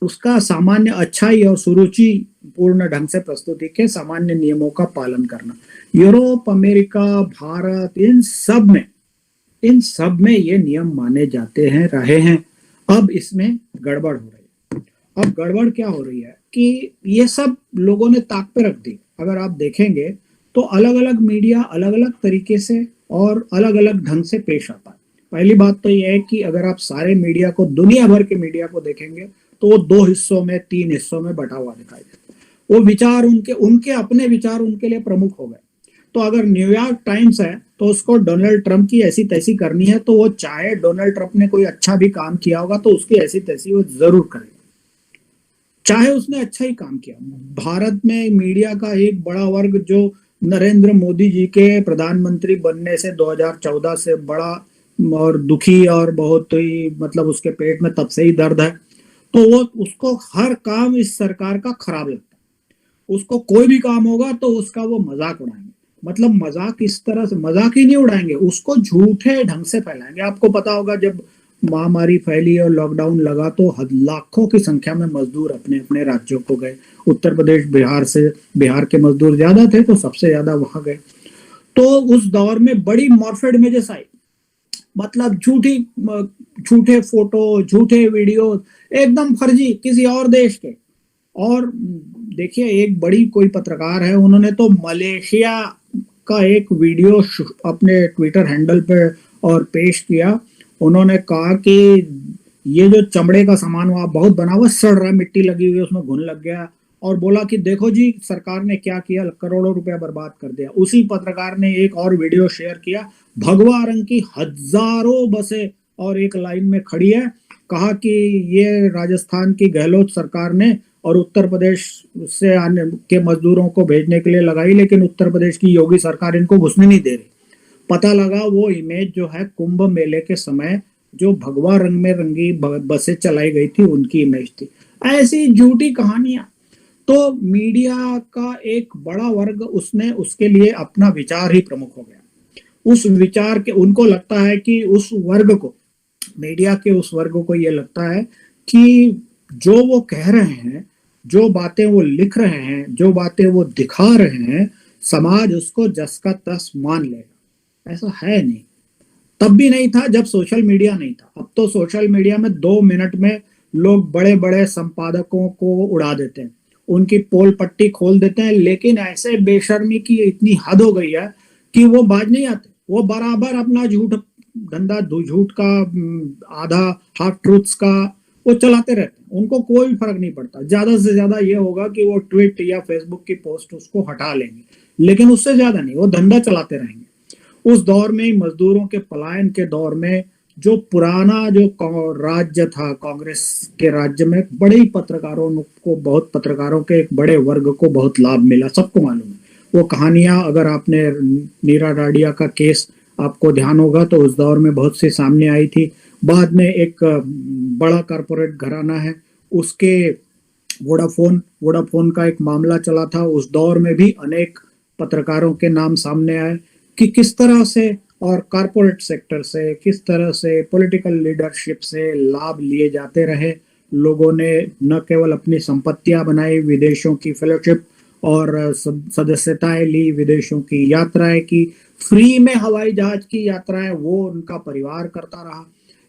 उसका सामान्य अच्छाई और सुरुचि पूर्ण ढंग से प्रस्तुति के सामान्य नियमों का पालन करना। यूरोप, अमेरिका, भारत, इन सब में ये नियम माने जाते हैं, रहे हैं। अब इसमें गड़बड़ हो रही है। अब गड़बड़ क्या हो रही है कि ये सब लोगों ने ताक पे रख दी। अगर आप देखेंगे तो अलग अलग मीडिया अलग अलग तरीके से और अलग अलग ढंग से पेश आता है। पहली बात तो यह है कि अगर आप सारे मीडिया को, दुनिया भर के मीडिया को देखेंगे तो वो 2 हिस्सों में, 3 हिस्सों में बटा हुआ दिखाई देता है। वो विचार उनके अपने विचार उनके लिए प्रमुख हो गए। तो अगर न्यूयॉर्क टाइम्स है तो उसको डोनाल्ड ट्रंप की ऐसी तैसी करनी है, तो वो चाहे डोनाल्ड ट्रंप ने कोई अच्छा भी काम किया होगा तो उसकी ऐसी तैसी वो जरूर करेगा, चाहे उसने अच्छा ही काम किया। भारत में मीडिया का एक बड़ा वर्ग जो नरेंद्र मोदी जी के प्रधानमंत्री बनने से 2014 से बड़ा और दुखी और बहुत ही मतलब उसके पेट में तब से ही दर्द है, तो वो उसको हर काम इस सरकार का खराब लगता है। उसको कोई भी काम होगा तो उसका वो मजाक उड़ाएंगे। मतलब मजाक इस तरह से, मजाक ही नहीं उड़ाएंगे, उसको झूठे ढंग से फैलाएंगे। आपको पता होगा जब महामारी फैली और लॉकडाउन लगा तो लाखों की संख्या में मजदूर अपने अपने राज्यों को गए। उत्तर प्रदेश, बिहार के मजदूर ज्यादा थे तो सबसे ज्यादा वहां गए। तो उस दौर में बड़ी मॉर्फेड इमेजेस आई, मतलब झूठे फोटो, झूठे वीडियो, एकदम फर्जी किसी और देश के। और देखिए, एक बड़ी कोई पत्रकार है, उन्होंने तो मलेशिया का एक वीडियो अपने ट्विटर हैंडल पे और पेश किया। उन्होंने कहा कि ये जो चमड़े का सामान वहां बहुत बना हुआ, सड़ रहा, मिट्टी लगी हुई है, उसमें घुन लग गया, और बोला कि देखो जी सरकार ने क्या किया, करोड़ों रुपया बर्बाद कर दिया। उसी पत्रकार ने एक और वीडियो शेयर किया, भगवा रंग की हजारों बसें और एक लाइन में खड़ी है, कहा कि ये राजस्थान की गहलोत सरकार ने और उत्तर प्रदेश से आने के मजदूरों को भेजने के लिए लगाई, लेकिन उत्तर प्रदेश की योगी सरकार इनको घुसने नहीं दे रही। पता लगा वो इमेज जो है कुंभ मेले के समय जो भगवा रंग में रंगी बसें चलाई गई थी, उनकी इमेज थी। ऐसी झूठी कहानियां। तो मीडिया का एक बड़ा वर्ग, उसने उसके लिए अपना विचार ही प्रमुख हो गया। उस विचार के, उनको लगता है कि उस वर्ग को, मीडिया के उस वर्ग को ये लगता है कि जो वो कह रहे हैं, जो बातें वो लिख रहे हैं, जो बातें वो दिखा रहे हैं, समाज उसको जस का तस मान लेगा। ऐसा है नहीं, तब भी नहीं था जब सोशल मीडिया नहीं था। अब तो सोशल मीडिया में 2 मिनट में लोग बड़े बड़े संपादकों को उड़ा देते हैं, उनकी पोल पट्टी खोल देते हैं, लेकिन ऐसे बेशर्मी की इतनी हद हो गई है कि वो बाज नहीं आते। वो बराबर अपना झूठ धंधा, झूठ का आधा हाफ ट्रूथ्स का वो चलाते रहते हैं, उनको कोई फर्क नहीं पड़ता। ज्यादा से ज्यादा ये होगा कि वो ट्वीट या फेसबुक की पोस्ट उसको हटा लेंगे, लेकिन उससे ज्यादा नहीं, वो धंधा चलाते रहेंगे। उस दौर में, मजदूरों के पलायन के दौर में, जो पुराना जो राज्य था कांग्रेस के राज्य में, बड़े पत्रकारों को, बहुत पत्रकारों के एक बड़े वर्ग को बहुत लाभ मिला, सबको मालूम है वो कहानियां। अगर आपने नीरा डाडिया का केस आपको ध्यान होगा तो उस दौर में बहुत सी सामने आई थी। बाद में एक बड़ा कारपोरेट घराना है, उसके वोडाफोन का एक मामला चला था, उस दौर में भी अनेक पत्रकारों के नाम सामने आए कि किस तरह से, और कारपोरेट सेक्टर से किस तरह से, पॉलिटिकल लीडरशिप से लाभ लिए जाते रहे। लोगों ने न केवल अपनी संपत्तियां बनाई, विदेशों की फेलोशिप और सदस्यताएं ली, विदेशों की यात्राएं की, फ्री में हवाई जहाज की यात्राएं वो उनका परिवार करता रहा,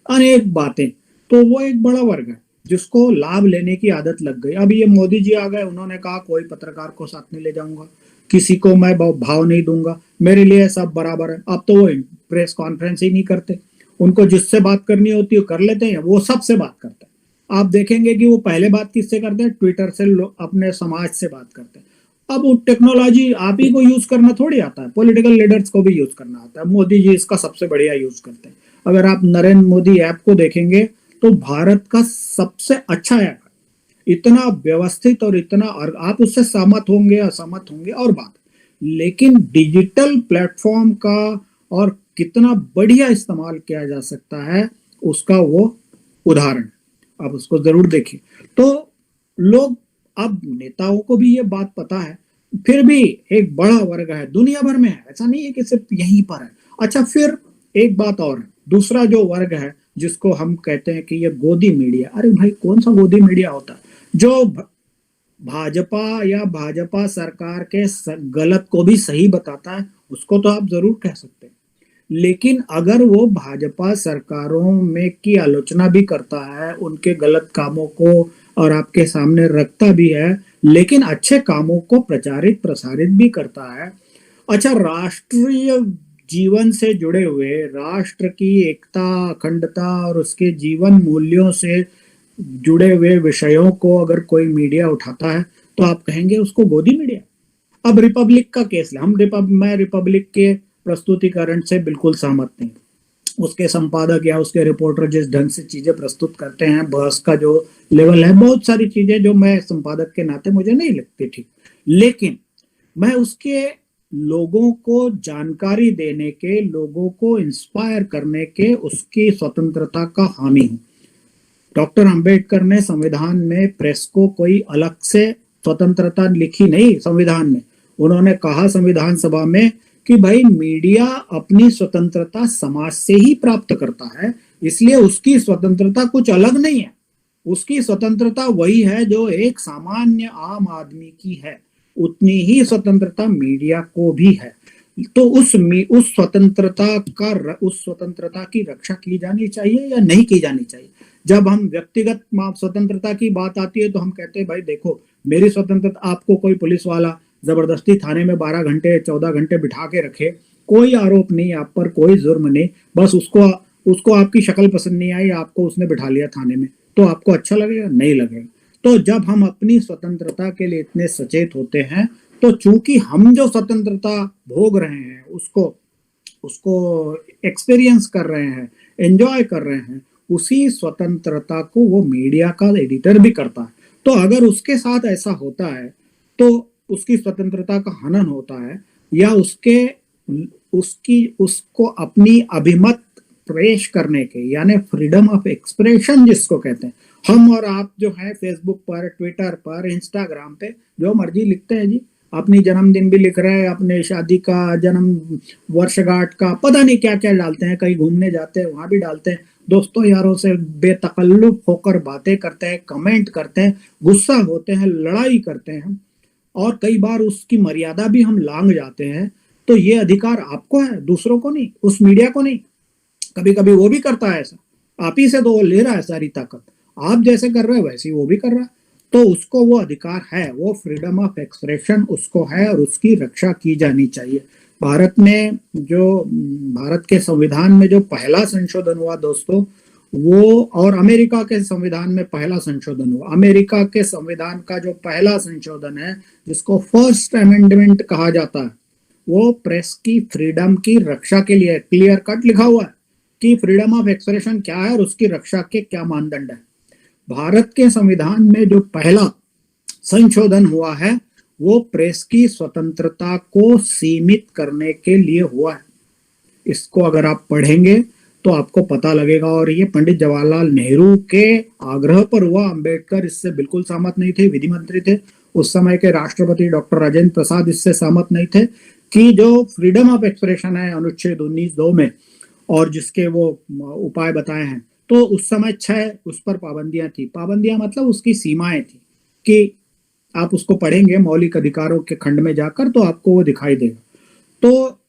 अनेक बातें। तो वो एक बड़ा वर्ग है जिसको लाभ लेने की आदत लग गई। अब ये मोदी जी आ गए, उन्होंने कहा कोई पत्रकार को साथ नहीं ले जाऊंगा, किसी को मैं भाव नहीं दूंगा, मेरे लिए सब बराबर है। अब तो वो प्रेस कॉन्फ्रेंस ही नहीं करते, उनको जिससे बात करनी होती है कर लेते हैं, वो सबसे बात करते हैं। आप देखेंगे कि वो पहले बात किससे करते हैं, ट्विटर से, अपने समाज से बात करते हैं। अब वो टेक्नोलॉजी आप ही को यूज करना थोड़ी आता है, पॉलिटिकल लीडर्स को भी यूज करना आता है। मोदी जी इसका सबसे बढ़िया यूज करते हैं। अगर आप नरेंद्र मोदी ऐप को देखेंगे तो भारत का सबसे अच्छा ऐप है, इतना व्यवस्थित और इतना, और आप उससे सहमत होंगे असहमत होंगे और बात, लेकिन डिजिटल प्लेटफॉर्म का और कितना बढ़िया इस्तेमाल किया जा सकता है उसका वो उदाहरण, आप उसको जरूर देखिए। तो लोग, अब नेताओं को भी ये बात पता है, फिर भी एक बड़ा वर्ग है, दुनिया भर में है, ऐसा नहीं है कि सिर्फ यहीं पर है। अच्छा, फिर एक बात और है, दूसरा जो वर्ग है जिसको हम कहते हैं कि ये गोदी मीडिया। अरे भाई, कौन सा गोदी मीडिया होता है? जो भाजपा या भाजपा सरकार के गलत को भी सही बताता है, उसको तो आप जरूर कह सकते हैं, लेकिन अगर वो भाजपा सरकारों में की आलोचना भी करता है, उनके गलत कामों को और आपके सामने रखता भी है, लेकिन अच्छे कामों को प्रचारित प्रसारित भी करता है, अच्छा, राष्ट्रीय जीवन से जुड़े हुए, राष्ट्र की एकता, अखंडता और उसके जीवन मूल्यों से जुड़े हुए विषयों को अगर कोई मीडिया उठाता है तो आप कहेंगे उसको गोदी मीडिया। अब रिपब्लिक का केस ले, मैं रिपब्लिक के प्रस्तुतिकरण से बिल्कुल सहमत नहीं। उसके संपादक या उसके रिपोर्टर जिस ढंग से चीजें प्रस्तुत करते हैं, बहस का जो लेवल है, बहुत सारी चीजें जो मैं संपादक के नाते मुझे नहीं लगती ठीक, लेकिन मैं उसके लोगों को जानकारी देने के, लोगों को इंस्पायर करने के, उसकी स्वतंत्रता का हामी हूं। डॉक्टर अंबेडकर ने संविधान में प्रेस को कोई अलग से स्वतंत्रता लिखी नहीं संविधान में। उन्होंने कहा संविधान सभा में कि भाई मीडिया अपनी स्वतंत्रता समाज से ही प्राप्त करता है, इसलिए उसकी स्वतंत्रता कुछ अलग नहीं है। उसकी स्वतंत्रता वही है जो एक सामान्य आम आदमी की है, उतनी ही स्वतंत्रता मीडिया को भी है। तो उस स्वतंत्रता की रक्षा की जानी चाहिए या नहीं की जानी चाहिए। जब हम व्यक्तिगत स्वतंत्रता की बात आती है तो हम कहते हैं भाई देखो मेरी स्वतंत्रता, आपको कोई पुलिस वाला जबरदस्ती थाने में 12 घंटे 14 घंटे बिठा के रखे, कोई आरोप नहीं आप पर, कोई जुर्म नहीं, बस उसको आपकी शक्ल पसंद नहीं आई, आपको उसने बिठा लिया थाने में, तो आपको अच्छा लगेगा? नहीं लगेगा। तो जब हम अपनी स्वतंत्रता के लिए इतने सचेत होते हैं, तो चूंकि हम जो स्वतंत्रता भोग रहे हैं उसको एक्सपीरियंस कर रहे हैं, एंजॉय कर रहे हैं, उसी स्वतंत्रता को वो मीडिया का एडिटर भी करता है। तो अगर उसके साथ ऐसा होता है तो उसकी स्वतंत्रता का हनन होता है, या उसको अपनी अभिमत पेश करने के, यानी फ्रीडम ऑफ एक्सप्रेशन जिसको कहते हैं, हम और आप जो है फेसबुक पर, ट्विटर पर, इंस्टाग्राम पे जो मर्जी लिखते हैं जी, अपनी जन्मदिन भी लिख रहे हैं, अपने शादी का, जन्म वर्षगांठ का, पता नहीं क्या क्या डालते हैं, कहीं घूमने जाते हैं वहां भी डालते हैं, दोस्तों यारों से बेतकल्लुफ होकर बातें करते हैं, कमेंट करते हैं, गुस्सा होते हैं, लड़ाई करते हैं, और कई बार उसकी मर्यादा भी हम लांघ जाते हैं। तो ये अधिकार आपको है, दूसरों को नहीं, उस मीडिया को नहीं। कभी कभी वो भी करता है ऐसा, आप ही से तो वो ले रहा है सारी ताकत, आप जैसे कर रहे हो वैसे ही वो भी कर रहा है, तो उसको वो अधिकार है, वो फ्रीडम ऑफ एक्सप्रेशन उसको है, और उसकी रक्षा की जानी चाहिए। भारत के संविधान में जो पहला संशोधन हुआ दोस्तों, वो, और अमेरिका के संविधान में पहला संशोधन हुआ, अमेरिका के संविधान का जो पहला संशोधन है जिसको फर्स्ट अमेंडमेंट कहा जाता है, वो प्रेस की फ्रीडम की रक्षा के लिए क्लियर कट लिखा हुआ है कि फ्रीडम ऑफ एक्सप्रेशन क्या है और उसकी रक्षा के क्या मानदंड है। भारत के संविधान में जो पहला संशोधन हुआ है वो प्रेस की स्वतंत्रता को सीमित करने के लिए हुआ है। इसको अगर आप पढ़ेंगे तो आपको पता लगेगा, और ये पंडित जवाहरलाल नेहरू के आग्रह पर हुआ। अंबेडकर इससे बिल्कुल सहमत नहीं थे, विधि मंत्री थे उस समय के, राष्ट्रपति डॉक्टर राजेंद्र प्रसाद इससे सहमत नहीं थे कि जो फ्रीडम ऑफ एक्सप्रेशन है अनुच्छेद 19(2) में, और जिसके वो उपाय बताए हैं, तो उस समय 6 उस पर पाबंदियां थी। पाबंदियां मतलब उसकी सीमाएं थी कि आप उसको पढ़ेंगे मौलिक अधिकारों के खंड में जाकर तो आपको वो दिखाई देगा। तो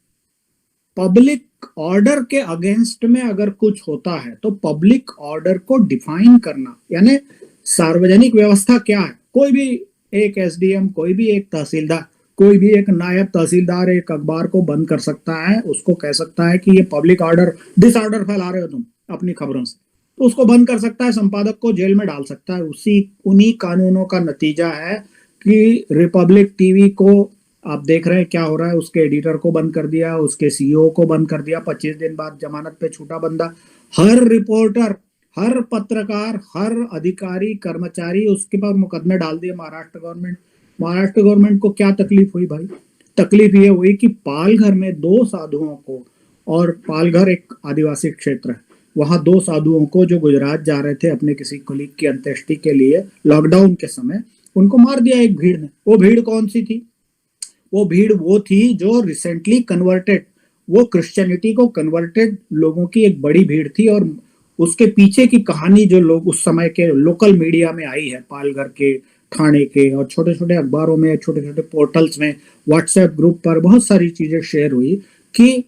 पब्लिक ऑर्डर के अगेंस्ट में अगर कुछ होता है तो पब्लिक ऑर्डर को डिफाइन करना, यानी सार्वजनिक व्यवस्था क्या है। कोई भी एक एसडीएम, कोई भी एक तहसीलदार, कोई भी एक नायब तहसीलदार एक अखबार को बंद कर सकता है, उसको कह सकता है कि ये पब्लिक ऑर्डर, डिसऑर्डर फैला रहे हो तुम अपनी खबरों से, तो उसको बंद कर सकता है, संपादक को जेल में डाल सकता है। उन्हीं कानूनों का नतीजा है कि रिपब्लिक टीवी को आप देख रहे हैं क्या हो रहा है, उसके एडिटर को बंद कर दिया, उसके सीईओ को बंद कर दिया, 25 दिन बाद जमानत पे छूटा बंदा। हर रिपोर्टर, हर पत्रकार, हर अधिकारी, कर्मचारी उसके पर मुकदमे डाल दिए महाराष्ट्र गवर्नमेंट। महाराष्ट्र गवर्नमेंट को क्या तकलीफ हुई भाई? तकलीफ ये हुई कि पालघर में 2 साधुओं को, और पालघर एक आदिवासी क्षेत्र है, वहां 2 साधुओं को जो गुजरात जा रहे थे अपने किसी कुलीग की अंत्येष्टि के लिए लॉकडाउन के समय, उनको मार दिया एक भीड़ ने। वो भीड़ कौन सी थी? वो भीड़ वो थी जो रिसेंटली कन्वर्टेड, वो क्रिश्चियनिटी को कन्वर्टेड लोगों की एक बड़ी भीड़ थी। और उसके पीछे की कहानी जो लोग उस समय के लोकल मीडिया में आई है, पालघर के, ठाणे के, और छोटे छोटे अखबारों में, छोटे छोटे पोर्टल्स में, व्हाट्सएप ग्रुप पर बहुत सारी चीजें शेयर हुई कि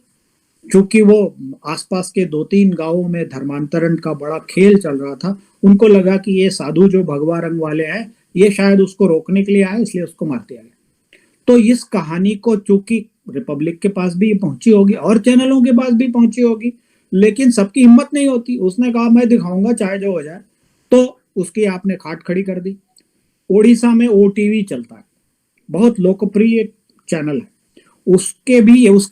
चूंकि वो आसपास के 2-3 गांवों में धर्मांतरण का बड़ा खेल चल रहा था, उनको लगा कि ये साधु जो भगवा रंग वाले हैं ये शायद उसको रोकने के लिए आए, इसलिए उसको मार दिया गया। तो इस कहानी को चूंकि रिपब्लिक के पास भी पहुंची होगी और चैनलों के पास भी पहुंची होगी, लेकिन सबकी हिम्मत नहीं होती। उसने कहा मैं दिखाऊंगा चाहे जो हो जाए, तो उसकी आपने खाट खड़ी कर दी। ओडिशा में ओटीवी चलता है, बहुत लोकप्रिय चैनल है, उसका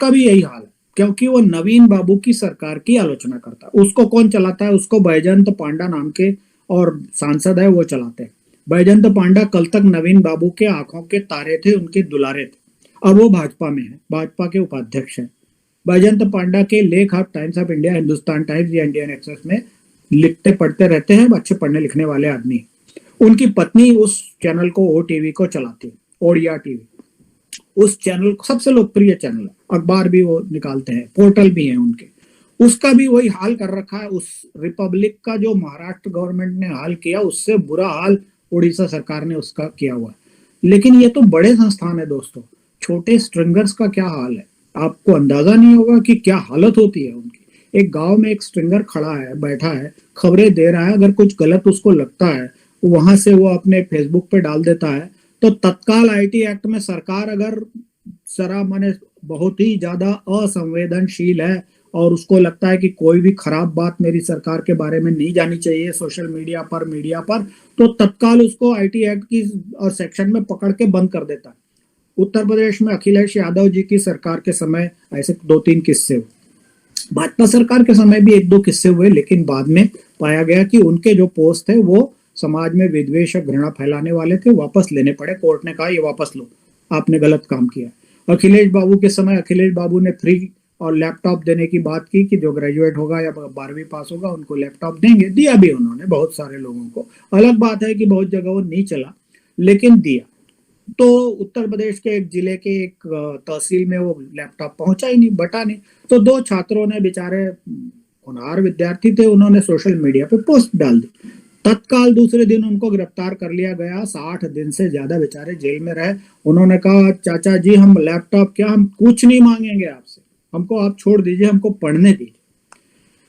भी यही हाल है, क्योंकि वो नवीन बाबू की सरकार की आलोचना करता है। उसको कौन चलाता है? उसको बैजयंत पांडा नाम के और सांसद है वो चलाते हैं। बैजयंत पांडा कल तक नवीन बाबू के आंखों के तारे थे, उनके दुलारे थे, अब वो भाजपा में है, भाजपा के उपाध्यक्ष हैं। बैजयंत पांडा के लेख आप times of India, Hindustan times या इंडियन एक्सप्रेस में लिखते पढ़ते रहते हैं, अच्छे पढ़ने लिखने वाले आदमी। उनकी पत्नी उस चैनल को, ओटीवी को चलाती है, ओडिया टीवी। उस चैनल सबसे लोकप्रिय चैनल है, अखबार भी वो निकालते हैं, पोर्टल भी है उनके। उसका भी वही हाल कर रखा है। उस रिपब्लिक का जो महाराष्ट्र गवर्नमेंट ने हाल किया, उससे बुरा हाल उड़ीसा सरकार ने उसका किया हुआ है। लेकिन ये तो बड़े संस्थान है दोस्तों, छोटे स्ट्रिंगर्स का क्या हाल है? आपको अंदाजा नहीं होगा कि क्या हालत होती है उनकी। एक गांव में एक स्ट्रिंगर खड़ा है, बैठा है, खबरें दे रहा है, अगर कुछ गलत उसको लगता है वहां से वो अपने फेसबुक पे डाल देता है, तो तत्काल आईटी एक्ट में सरकार अगर जरा माने बहुत ही ज्यादा असंवेदनशील है और उसको लगता है कि कोई भी खराब बात मेरी सरकार के बारे में नहीं जानी चाहिए सोशल मीडिया पर, मीडिया पर, तो तत्काल उसको आईटी एक्ट की और सेक्शन में पकड़ के बंद कर देता है। उत्तर प्रदेश में अखिलेश यादव जी की सरकार के समय ऐसे 2-3 किस्से हुए। भाजपा सरकार के समय भी 1-2 किस्से हुए, लेकिन बाद में पाया गया कि उनके जो पोस्ट थे वो समाज में विद्वेष और घृणा फैलाने वाले थे, वापस लेने पड़े। कोर्ट ने कहा ये वापस लो, आपने गलत काम किया। अखिलेश बाबू के समय अखिलेश बाबू ने फ्री और लैपटॉप देने की बात की कि जो ग्रेजुएट होगा या 12वीं पास होगा उनको लैपटॉप देंगे। दिया भी उन्होंने बहुत सारे लोगों को। अलग बात है कि बहुत जगह वो नहीं चला, लेकिन दिया। तो उत्तर प्रदेश के एक जिले के एक तहसील में वो लैपटॉप पहुंचा ही नहीं, बटा नहीं। तो 2 छात्रों ने, बेचारे होनहार विद्यार्थी थे, उन्होंने सोशल मीडिया पे पोस्ट डाल दी। तत्काल दूसरे दिन उनको गिरफ्तार कर लिया गया। 60 दिन से ज्यादा बेचारे जेल में रहे। उन्होंने कहा चाचा जी हम लैपटॉप क्या, हम कुछ नहीं मांगेंगे आपसे, हमको आप छोड़ दीजिए, हमको पढ़ने दीजिए।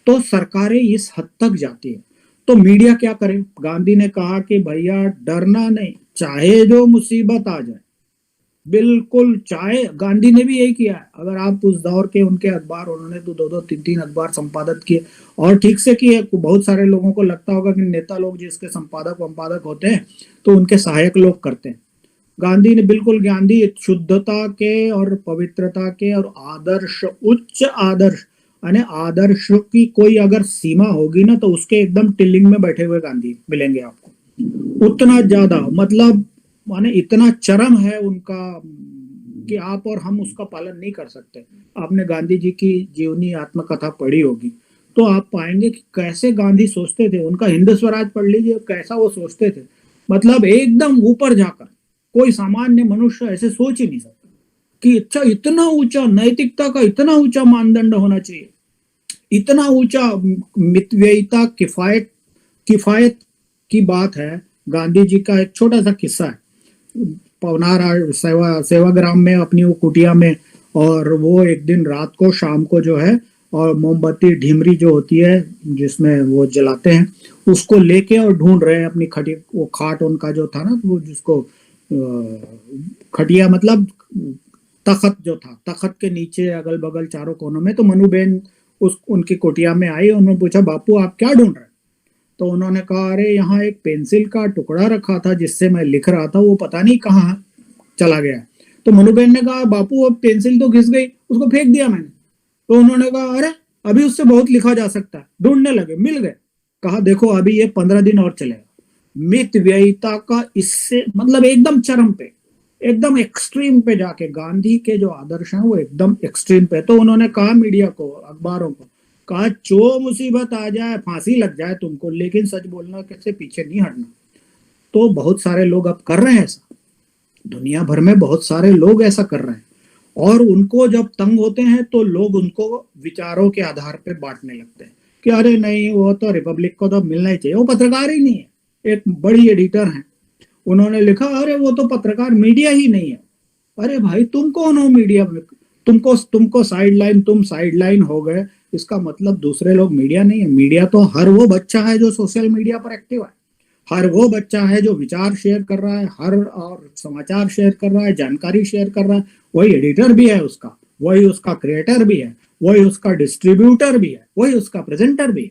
तो सरकारें इस हद तक जाती है, तो मीडिया क्या करे। गांधी ने कहा कि भैया डरना नहीं, चाहे जो मुसीबत आ जाए, बिल्कुल चाहे। गांधी ने भी यही किया है। अगर आप उस दौर के उनके अखबार, उन्होंने तो 2-2, 3-3 अखबार संपादक किए और ठीक से किए। बहुत सारे लोगों को लगता होगा कि नेता लोग जिसके संपादक होते हैं तो उनके सहायक लोग करते हैं। गांधी ने बिल्कुल, गांधी शुद्धता के और पवित्रता के और आदर्श, उच्च आदर्श, यानी आदर्श की कोई अगर सीमा होगी ना तो उसके एकदम टिल्लिंग में बैठे हुए गांधी मिलेंगे आपको। उतना ज्यादा, मतलब माने इतना चरम है उनका कि आप और हम उसका पालन नहीं कर सकते। आपने गांधी जी की जीवनी आत्मकथा पढ़ी होगी तो आप पाएंगे कि कैसे गांधी सोचते थे। उनका हिंद स्वराज पढ़ लीजिए, कैसा वो सोचते थे। मतलब एकदम ऊपर जाकर, कोई सामान्य मनुष्य ऐसे सोच ही नहीं सकता कि अच्छा इतना ऊंचा नैतिकता का इतना ऊंचा मानदंड होना चाहिए, इतना ऊंचा मितव्ययिता, किफायत किफायत की बात है। गांधी जी का एक छोटा सा किस्सा है। पवनार सेवाग्राम में अपनी वो कुटिया में, और वो एक दिन रात को, शाम को जो है, और मोमबत्ती ढिमरी जो होती है जिसमें वो जलाते हैं, उसको लेके और ढूंढ रहे हैं अपनी खटिया, वो खाट उनका जो था ना, वो जिसको खटिया मतलब तखत जो था, तखत के नीचे अगल बगल चारों कोनों में। तो मनुबेन उस उनकी कुटिया में आई, उन्होंने पूछा बापू आप क्या ढूंढ रहे हैं। तो उन्होंने कहा अरे यहाँ एक पेंसिल का टुकड़ा रखा था जिससे मैं लिख रहा था, वो पता नहीं कहाँ चला गया। तो मनुबेन ने कहा बापू अब पेंसिल तो घिस गई, उसको फेंक दिया मैंने। तो उन्होंने कहा अरे अभी उससे बहुत लिखा जा सकता है। ढूंढने लगे, मिल गए। कहा देखो अभी ये 15 दिन और चलेगा। मित व्ययिता का इससे मतलब एकदम चरम पे, एकदम एक्सट्रीम पे जाके गांधी के जो आदर्श हैं वो एकदम एक्सट्रीम पे। तो उन्होंने कहा मीडिया को, अखबारों को, कहा जो मुसीबत आ जाए, फांसी लग जाए तुमको, लेकिन सच बोलना से पीछे नहीं हटना। तो बहुत सारे लोग अब कर रहे हैं ऐसा, दुनिया भर में बहुत सारे लोग ऐसा कर रहे हैं। और उनको जब तंग होते हैं तो लोग उनको विचारों के आधार पर बांटने लगते हैं कि अरे नहीं वो तो रिपब्लिक को तो मिलना ही चाहिए, वो पत्रकार ही नहीं है। एक बड़ी एडिटर है, उन्होंने लिखा अरे वो तो पत्रकार, मीडिया ही नहीं है। अरे भाई तुम कौन हो मीडिया में, तुमको साइडलाइन, तुम साइडलाइन हो गए, इसका मतलब दूसरे लोग मीडिया नहीं है। मीडिया तो हर वो बच्चा है जो सोशल मीडिया पर एक्टिव है, हर वो बच्चा है जो विचार शेयर कर रहा है, हर और समाचार शेयर कर रहा है, जानकारी शेयर कर रहा है। वही एडिटर भी है उसका, वही उसका क्रिएटर भी है, वही उसका डिस्ट्रीब्यूटर भी है, वही उसका प्रेजेंटर भी है।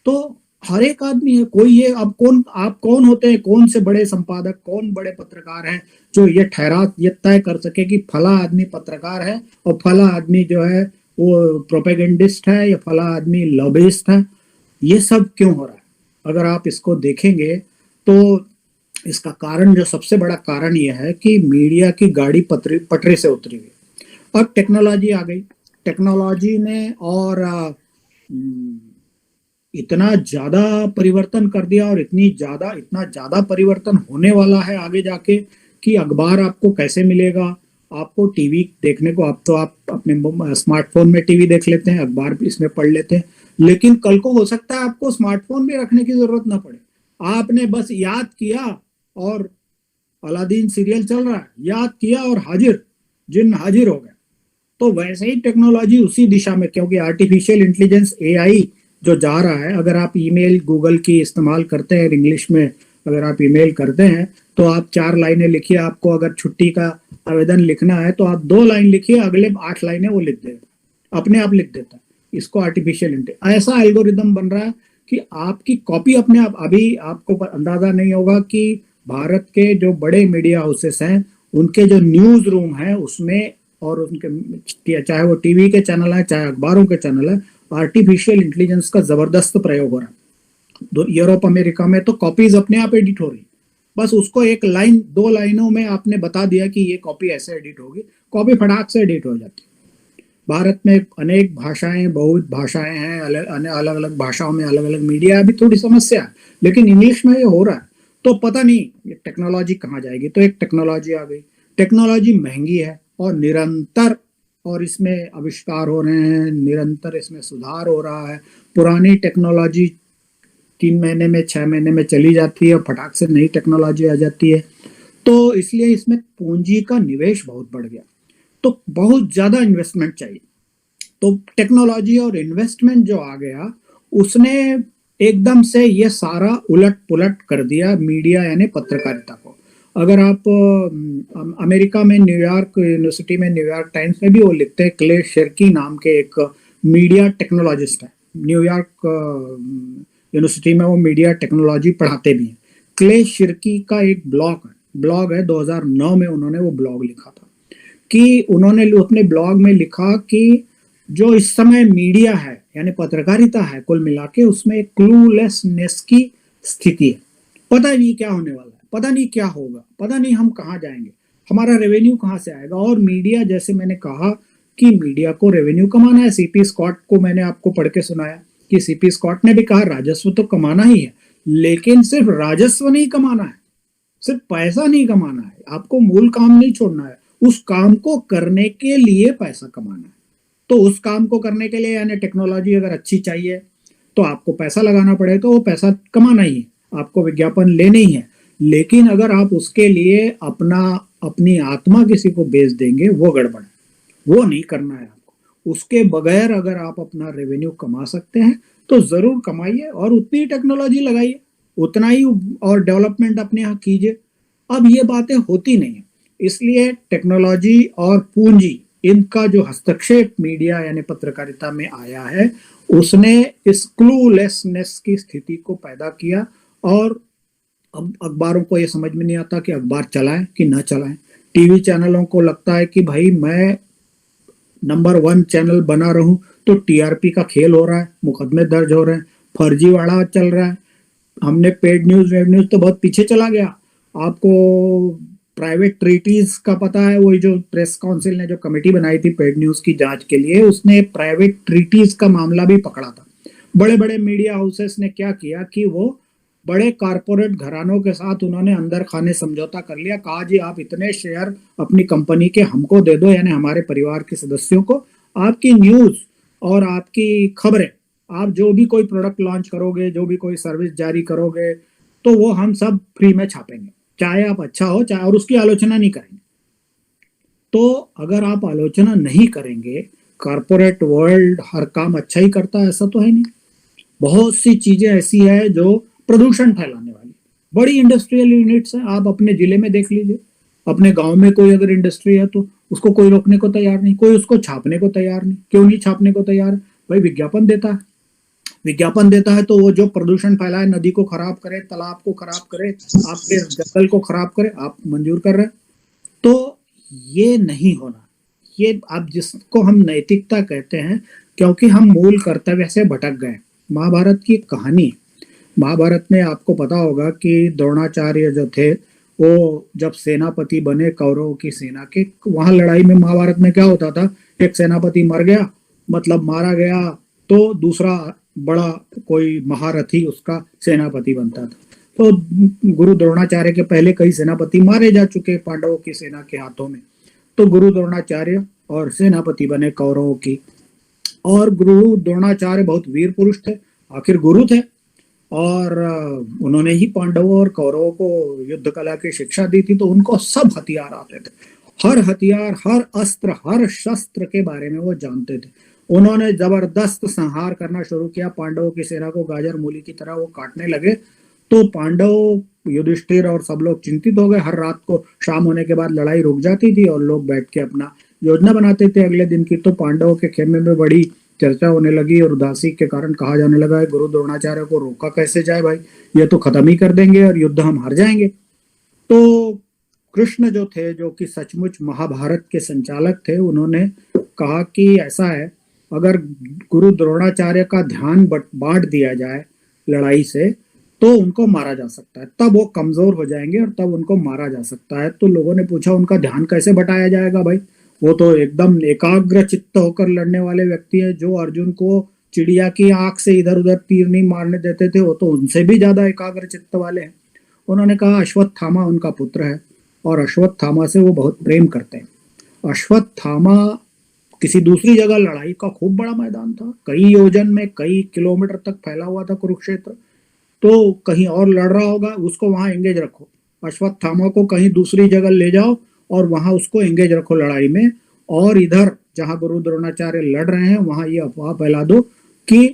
तो हर एक आदमी है। कोई ये अब कौन, आप कौन होते हैं, कौन से बड़े संपादक, कौन बड़े पत्रकार हैं जो ये तय कर सके कि फला आदमी पत्रकार है और फला आदमी जो है वो प्रोपेगेंडिस्ट है या फला आदमी लॉबिस्ट है। ये सब क्यों हो रहा है? अगर आप इसको देखेंगे तो इसका कारण, जो सबसे बड़ा कारण यह है कि मीडिया की गाड़ी पटरी से उतरी हुई। अब टेक्नोलॉजी आ गई, टेक्नोलॉजी ने और इतना ज्यादा परिवर्तन कर दिया, और इतना ज्यादा परिवर्तन होने वाला है आगे जाके कि अखबार आपको कैसे मिलेगा, आपको टीवी देखने को, आप अपने स्मार्टफोन में टीवी देख लेते हैं, अखबार इसमें पढ़ लेते हैं, लेकिन कल को हो सकता है आपको स्मार्टफोन भी रखने की जरूरत ना पड़े। आपने बस याद किया और अलादीन सीरियल चल रहा है, याद किया और हाजिर, जिन हाजिर हो गए। तो वैसे ही टेक्नोलॉजी उसी दिशा में, क्योंकि आर्टिफिशियल इंटेलिजेंस एआई जो जा रहा है, अगर आप ईमेल गूगल की इस्तेमाल करते हैं, इंग्लिश में अगर आप ईमेल करते हैं तो आप 4 लाइनें लिखिए, आपको अगर छुट्टी का आवेदन लिखना है तो आप 2 लाइन लिखिए, अगले 8 लाइनें वो लिख देगा, अपने आप लिख देता है। इसको आर्टिफिशियल इंटेलिजेंस, ऐसा एल्गोरिदम बन रहा है कि आपकी कॉपी अपने आप, अभी आपको अंदाजा नहीं होगा कि भारत के जो बड़े मीडिया हाउसेस हैं उनके जो न्यूज रूम है उसमें, और उनके चाहे वो टीवी के चैनल है चाहे अखबारों के चैनल है, आर्टिफिशियल इंटेलिजेंस का जबरदस्त प्रयोग हो रहा है। यूरोप अमेरिका में तो कॉपीज अपने आप एडिट हो रही, बस उसको 1 लाइन 2 लाइनों में आपने बता दिया कि ये कॉपी ऐसे एडिट होगी, कॉपी फटाक से एडिट हो जाती है। भारत में अनेक भाषाएं, बहुत भाषाएं हैं, अलग अलग भाषाओं में अलग अलग मीडिया, अभी थोड़ी समस्या है, लेकिन इंग्लिश में ये हो रहा है। तो पता नहीं ये टेक्नोलॉजी कहाँ जाएगी। तो एक टेक्नोलॉजी आ गई, टेक्नोलॉजी महंगी है और निरंतर, और इसमें आविष्कार हो रहे हैं, निरंतर इसमें सुधार हो रहा है। पुरानी टेक्नोलॉजी 3 महीने में 6 महीने में चली जाती है, फटाक से नई टेक्नोलॉजी आ जाती है। तो इसलिए इसमें पूंजी का निवेश बहुत बढ़ गया, तो बहुत ज्यादा इन्वेस्टमेंट चाहिए। तो टेक्नोलॉजी और इन्वेस्टमेंट जो आ गया उसने एकदम से ये सारा उलट पुलट कर दिया मीडिया यानी पत्रकारिता को। अगर आप अमेरिका में न्यूयॉर्क यूनिवर्सिटी में, न्यूयॉर्क टाइम्स में भी वो लिखते हैं, क्ले शिर्की नाम के एक मीडिया टेक्नोलॉजिस्ट है, न्यूयॉर्क यूनिवर्सिटी में वो मीडिया टेक्नोलॉजी पढ़ाते भी हैं। क्ले शिर्की का एक ब्लॉग है 2009 में उन्होंने वो ब्लॉग लिखा था कि उन्होंने अपने ब्लॉग में लिखा कि जो इस समय मीडिया है यानी पत्रकारिता है, कुल मिला के उसमें एक क्लूलेसनेस की स्थिति है। पता ही नहीं क्या होने वाला है, पता नहीं क्या होगा, पता नहीं हम कहाँ जाएंगे, हमारा रेवेन्यू कहाँ से आएगा। और मीडिया, जैसे मैंने कहा कि मीडिया को रेवेन्यू कमाना है। सीपी स्कॉट को मैंने आपको पढ़ के सुनाया कि सीपी स्कॉट ने भी कहा राजस्व तो कमाना ही है, लेकिन सिर्फ राजस्व नहीं कमाना है, सिर्फ पैसा नहीं कमाना है, आपको मूल काम नहीं छोड़ना है, उस काम को करने के लिए पैसा कमाना है। तो उस काम को करने के लिए यानी टेक्नोलॉजी अगर अच्छी चाहिए तो आपको पैसा लगाना पड़ेगा, तो वो पैसा कमाना ही है, आपको विज्ञापन लेने ही है। लेकिन अगर आप उसके लिए अपनी आत्मा किसी को बेच देंगे, वो गड़बड़ है, वो नहीं करना है आपको। उसके बगैर अगर आप अपना रेवेन्यू कमा सकते हैं तो जरूर कमाइए और उतनी ही टेक्नोलॉजी लगाइए, उतना ही और डेवलपमेंट अपने यहाँ कीजिए। अब ये बातें होती नहीं है, इसलिए टेक्नोलॉजी और पूंजी, इनका जो हस्तक्षेप मीडिया यानी पत्रकारिता में आया है, उसने इस क्लूलेसनेस की स्थिति को पैदा किया। और अब अखबारों को ये समझ में नहीं आता कि अखबार चलाएं कि ना चलाएं। टीवी चैनलों को लगता है कि भाई मैं नंबर 1 चैनल बना रहूं, तो टीआरपी का खेल हो रहा है, मुकदमे दर्ज हो रहे हैं, फर्जीवाड़ा चल रहा है। हमने पेड न्यूज वेब न्यूज तो बहुत पीछे चला गया। आपको प्राइवेट ट्रीटीज का पता है, वही जो प्रेस काउंसिल ने जो कमेटी बनाई थी पेड न्यूज की जांच के लिए, उसने प्राइवेट ट्रीटीज का मामला भी पकड़ा था। बड़े बड़े मीडिया हाउसेस ने क्या किया कि वो बड़े कारपोरेट घरानों के साथ उन्होंने अंदर खाने समझौता कर लिया, कहा जी आप इतने शेयर अपनी कंपनी के हमको दे दो, यानी हमारे परिवार के सदस्यों को, आपकी न्यूज और आपकी खबरें, आप जो भी कोई प्रोडक्ट लॉन्च करोगे, जो भी कोई सर्विस जारी करोगे, तो वो हम सब फ्री में छापेंगे, चाहे आप अच्छा हो चाहे, और उसकी आलोचना नहीं करेंगे। तो अगर आप आलोचना नहीं करेंगे, कारपोरेट वर्ल्ड हर काम अच्छा ही करता है ऐसा तो है नहीं। बहुत सी चीजें ऐसी है जो प्रदूषण फैलाने वाली, बड़ी इंडस्ट्रियल यूनिट्स हैं, आप अपने जिले में देख लीजिए, अपने गांव में कोई अगर इंडस्ट्री है तो उसको कोई रोकने को तैयार नहीं, कोई उसको छापने को तैयार नहीं। क्यों नहीं छापने को तैयार? भाई विज्ञापन देता है, विज्ञापन देता है तो वो जो प्रदूषण फैलाए, नदी को खराब करे, तालाब को खराब करे, आपके जंगल को खराब करे, आप मंजूर कर रहे हैं। तो ये नहीं होना, ये आप जिसको हम नैतिकता कहते हैं, क्योंकि हम मूल कर्तव्य से भटक गए। महाभारत की कहानी, महाभारत में आपको पता होगा कि द्रोणाचार्य जो थे वो जब सेनापति बने कौरवों की सेना के, वहां लड़ाई में महाभारत में क्या होता था, एक सेनापति मर गया, मतलब मारा गया, तो दूसरा बड़ा कोई महारथी उसका सेनापति बनता था। तो गुरु द्रोणाचार्य के पहले कई सेनापति मारे जा चुके पांडवों की सेना के हाथों में, तो गुरु द्रोणाचार्य और सेनापति बने कौरवों की। और गुरु द्रोणाचार्य बहुत वीर पुरुष थे, आखिर गुरु थे, और उन्होंने ही पांडवों और कौरवों को युद्ध कला की शिक्षा दी थी, तो उनको सब हथियार आते थे। हर हथियार, हर अस्त्र, हर शस्त्र के बारे में वो जानते थे। उन्होंने जबरदस्त संहार करना शुरू किया, पांडवों की सेना को गाजर मूली की तरह वो काटने लगे। तो पांडव, युधिष्ठिर और सब लोग चिंतित हो गए। हर रात को शाम होने के बाद लड़ाई रुक जाती थी और लोग बैठ के अपना योजना बनाते थे अगले दिन की। तो पांडवों के खेमे में बड़ी चर्चा होने लगी और उदासी के कारण कहा जाने लगा है गुरु द्रोणाचार्य को रोका कैसे जाए भाई, ये तो खत्म ही कर देंगे और युद्ध हम हार जाएंगे। तो कृष्ण जो थे, जो कि सचमुच महाभारत के संचालक थे, उन्होंने कहा कि ऐसा है, अगर गुरु द्रोणाचार्य का ध्यान बांट दिया जाए लड़ाई से तो उनको मारा जा सकता है, तब वो कमजोर हो जाएंगे और तब उनको मारा जा सकता है। तो लोगों ने पूछा उनका ध्यान कैसे बटाया जाएगा भाई, वो तो एकदम एकाग्र चित्त होकर लड़ने वाले व्यक्ति है। जो अर्जुन को चिड़िया की आंख से इधर उधर तीर नहीं मारने देते थे, वो तो उनसे भी ज्यादा एकाग्र चित्त वाले हैं। उन्होंने कहा अश्वत्थामा उनका पुत्र है और अश्वत्थामा से वो बहुत प्रेम करते हैं। अश्वत्थामा किसी दूसरी जगह लड़ाई का खूब बड़ा मैदान था, कई योजन में कई किलोमीटर तक फैला हुआ था कुरुक्षेत्र, तो कहीं और लड़ रहा होगा, उसको वहां एंगेज रखो। अश्वत्थामा को कहीं दूसरी जगह ले जाओ और वहां उसको एंगेज रखो लड़ाई में, और इधर जहां गुरु द्रोणाचार्य लड़ रहे हैं वहां ये अफवाह फैला दो कि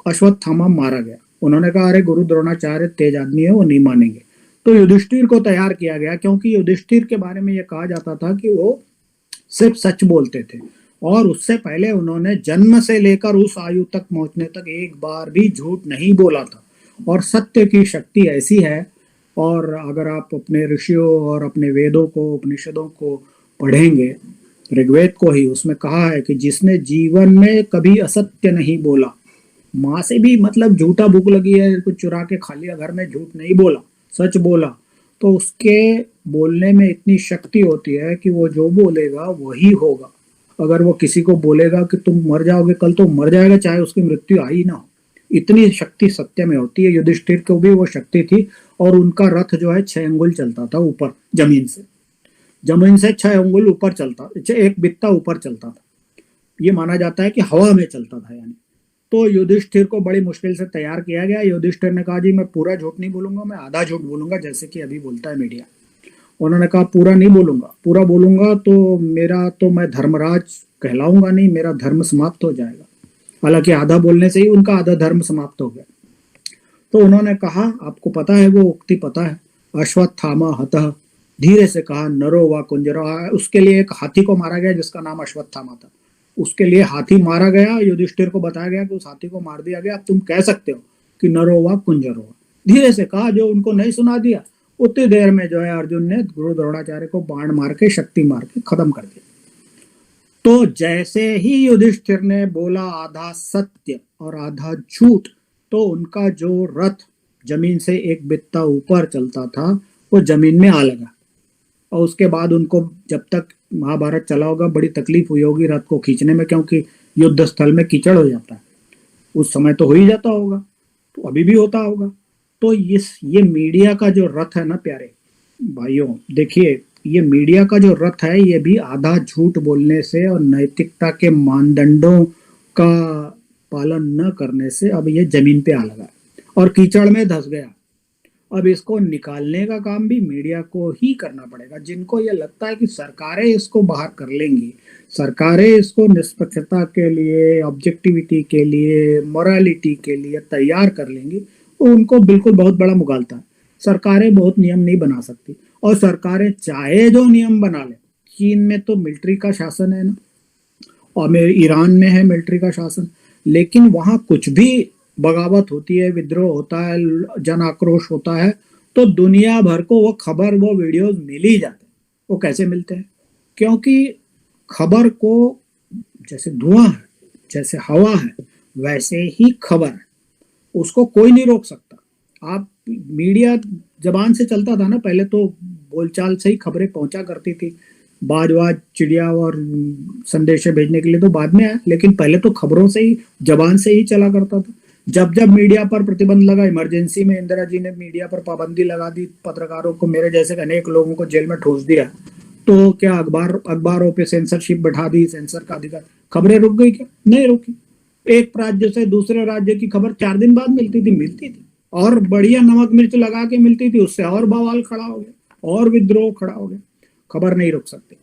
अश्वत्थामा मारा गया। उन्होंने कहा अरे गुरु द्रोणाचार्य तेज आदमी है, वो नहीं मानेंगे। तो युधिष्ठिर को तैयार किया गया, क्योंकि युधिष्ठिर के बारे में यह कहा जाता था कि वो सिर्फ सच बोलते थे और उससे पहले उन्होंने जन्म से लेकर उस आयु तक पहुंचने तक एक बार भी झूठ नहीं बोला था। और सत्य की शक्ति ऐसी है, और अगर आप अपने ऋषियों और अपने वेदों को, उपनिषदों को पढ़ेंगे, ऋग्वेद को ही, उसमें कहा है कि जिसने जीवन में कभी असत्य नहीं बोला, माँ से भी मतलब झूठा भूख लगी है कुछ चुरा के खा लिया, घर में झूठ नहीं बोला, सच बोला, तो उसके बोलने में इतनी शक्ति होती है कि वो जो बोलेगा वही होगा। अगर वो किसी को बोलेगा कि तुम मर जाओगे कल, तो मर जाएगा, चाहे उसकी मृत्यु आई ना हो। इतनी शक्ति सत्य में होती है। युधिष्ठिर को भी वो शक्ति थी और उनका रथ जो है 6 अंगुल चलता था ऊपर, जमीन से 6 अंगुल ऊपर चलता, एक बित्ता ऊपर चलता था। ये माना जाता है कि हवा में चलता था यानी। तो युधिष्ठिर को बड़ी मुश्किल से तैयार किया गया। युधिष्ठिर ने कहा जी मैं पूरा झूठ नहीं बोलूंगा, मैं आधा झूठ बोलूंगा, जैसे कि अभी बोलता है मीडिया। उन्होंने कहा पूरा नहीं बोलूंगा, पूरा बोलूंगा तो मैं धर्मराज कहलाऊंगा नहीं, मेरा धर्म समाप्त हो जाएगा। हालांकि आधा बोलने से ही उनका आधा धर्म समाप्त हो गया। तो उन्होंने कहा, आपको पता है वो उक्ति पता है, अश्वत्थामा हतः, धीरे से कहा नरो वा कुंजरो। उसके लिए एक हाथी को मारा गया जिसका नाम अश्वत्थामा था, उसके लिए हाथी मारा गया। युधिष्ठिर को बताया गया कि उस हाथी को मार दिया गया। अब तुम कह सकते हो कि नरो वा कुंजरो, धीरे से कहा, जो उनको नहीं सुना दिया। उतनी देर में जो है अर्जुन ने गुरु द्रोणाचार्य को बाण मार के, शक्ति मार के खत्म कर दिया। तो जैसे ही युधिष्ठिर ने बोला आधा सत्य और आधा झूठ, तो उनका जो रथ जमीन से एक बित्ता ऊपर चलता था वो जमीन में आ लगा। और उसके बाद उनको, जब तक महाभारत चला होगा, बड़ी तकलीफ हुई होगी रथ को खींचने में, क्योंकि युद्ध स्थल में कीचड़ हो जाता है। उस समय तो हो ही जाता होगा, तो अभी भी होता होगा। तो ये मीडिया का जो रथ है ना प्यारे भाइयों, देखिए ये मीडिया का जो रथ है, ये भी आधा झूठ बोलने से और नैतिकता के मानदंडों का पालन न करने से अब ये जमीन पे आ लगा और कीचड़ में धंस गया। अब इसको निकालने का काम भी मीडिया को ही करना पड़ेगा। जिनको ये लगता है कि सरकारें इसको बाहर कर लेंगी, सरकारें इसको निष्पक्षता के लिए, ऑब्जेक्टिविटी के लिए, मोरालिटी के लिए तैयार कर लेंगी, तो उनको बिल्कुल बहुत बड़ा मुगालता है। सरकारें बहुत नियम नहीं बना सकती, और सरकारें चाहे जो नियम बना ले, चीन में तो मिलिट्री का शासन है ना, और ईरान में है मिलिट्री का शासन, लेकिन वहां कुछ भी बगावत होती है, विद्रोह होता है, जन आक्रोश होता है, तो दुनिया भर को वो खबर, वो वीडियोस मिल ही जाते हैं। वो कैसे मिलते हैं? क्योंकि खबर को, जैसे धुआं है, जैसे हवा है, वैसे ही खबर है, उसको कोई नहीं रोक सकता। आप मीडिया जबान से चलता था ना पहले, तो बोलचाल से ही खबरें पहुंचा करती थी। बाज चिड़िया और संदेशे भेजने के लिए तो बाद में आया, लेकिन पहले तो खबरों से ही, जबान से ही चला करता था। जब जब मीडिया पर प्रतिबंध लगा, इमरजेंसी में इंदिरा जी ने मीडिया पर पाबंदी लगा दी, पत्रकारों को, मेरे जैसे अनेक लोगों को जेल में ठूस दिया, तो क्या अखबारों पे सेंसरशिप बैठा दी, सेंसर का अधिकार, खबरें रुक गई? क्या नहीं रुकी। एक राज्य से दूसरे राज्य की खबर 4 दिन बाद मिलती थी, और बढ़िया नमक मिर्च लगा के मिलती थी, उससे और बवाल खड़ा हो गया और विद्रोह खड़ा हो गया। खबर नहीं रोक सकते,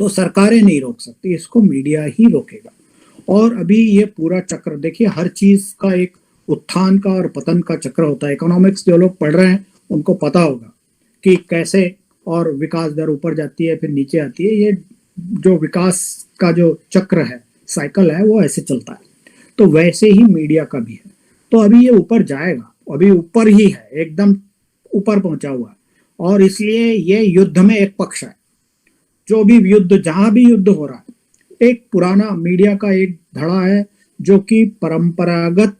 तो सरकारें नहीं रोक सकती, इसको मीडिया ही रोकेगा। और अभी ये पूरा चक्र देखिए, हर चीज का एक उत्थान का और पतन का चक्र होता है। इकोनॉमिक्स जो लोग पढ़ रहे हैं उनको पता होगा कि कैसे और विकास दर ऊपर जाती है फिर नीचे आती है। ये जो विकास का जो चक्र है, साइकिल है, वो ऐसे चलता है। तो वैसे ही मीडिया का भी है। तो अभी ये ऊपर जाएगा, अभी ऊपर ही है, एकदम ऊपर पहुंचा हुआ है। और इसलिए ये युद्ध में एक पक्ष है। जो भी युद्ध, जहां भी युद्ध हो रहा है, एक पुराना मीडिया का एक धड़ा है जो कि परंपरागत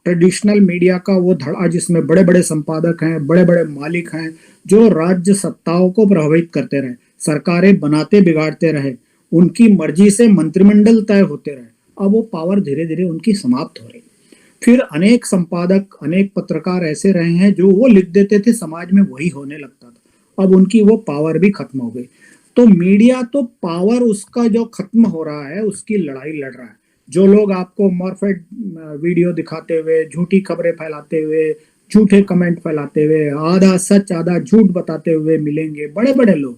ट्रेडिशनल मीडिया का वो धड़ा, जिसमें बड़े बड़े संपादक हैं, बड़े बड़े मालिक हैं, जो राज्य सत्ताओं को प्रभावित करते रहे, सरकारें बनाते बिगाड़ते रहे, उनकी मर्जी से मंत्रिमंडल तय होते रहे। अब वो पावर धीरे धीरे उनकी समाप्त हो रही। फिर अनेक संपादक, अनेक पत्रकार ऐसे रहे हैं जो वो लिख देते थे, समाज में वही होने लगता था। अब उनकी वो पावर भी खत्म हो गई। तो मीडिया तो पावर उसका जो खत्म हो रहा है, उसकी लड़ाई लड़ रहा है। जो लोग आपको मॉर्फेड वीडियो दिखाते हुए, झूठी खबरें फैलाते हुए, झूठे कमेंट फैलाते हुए, आधा सच आधा झूठ बताते हुए मिलेंगे, बड़े बड़े लोग,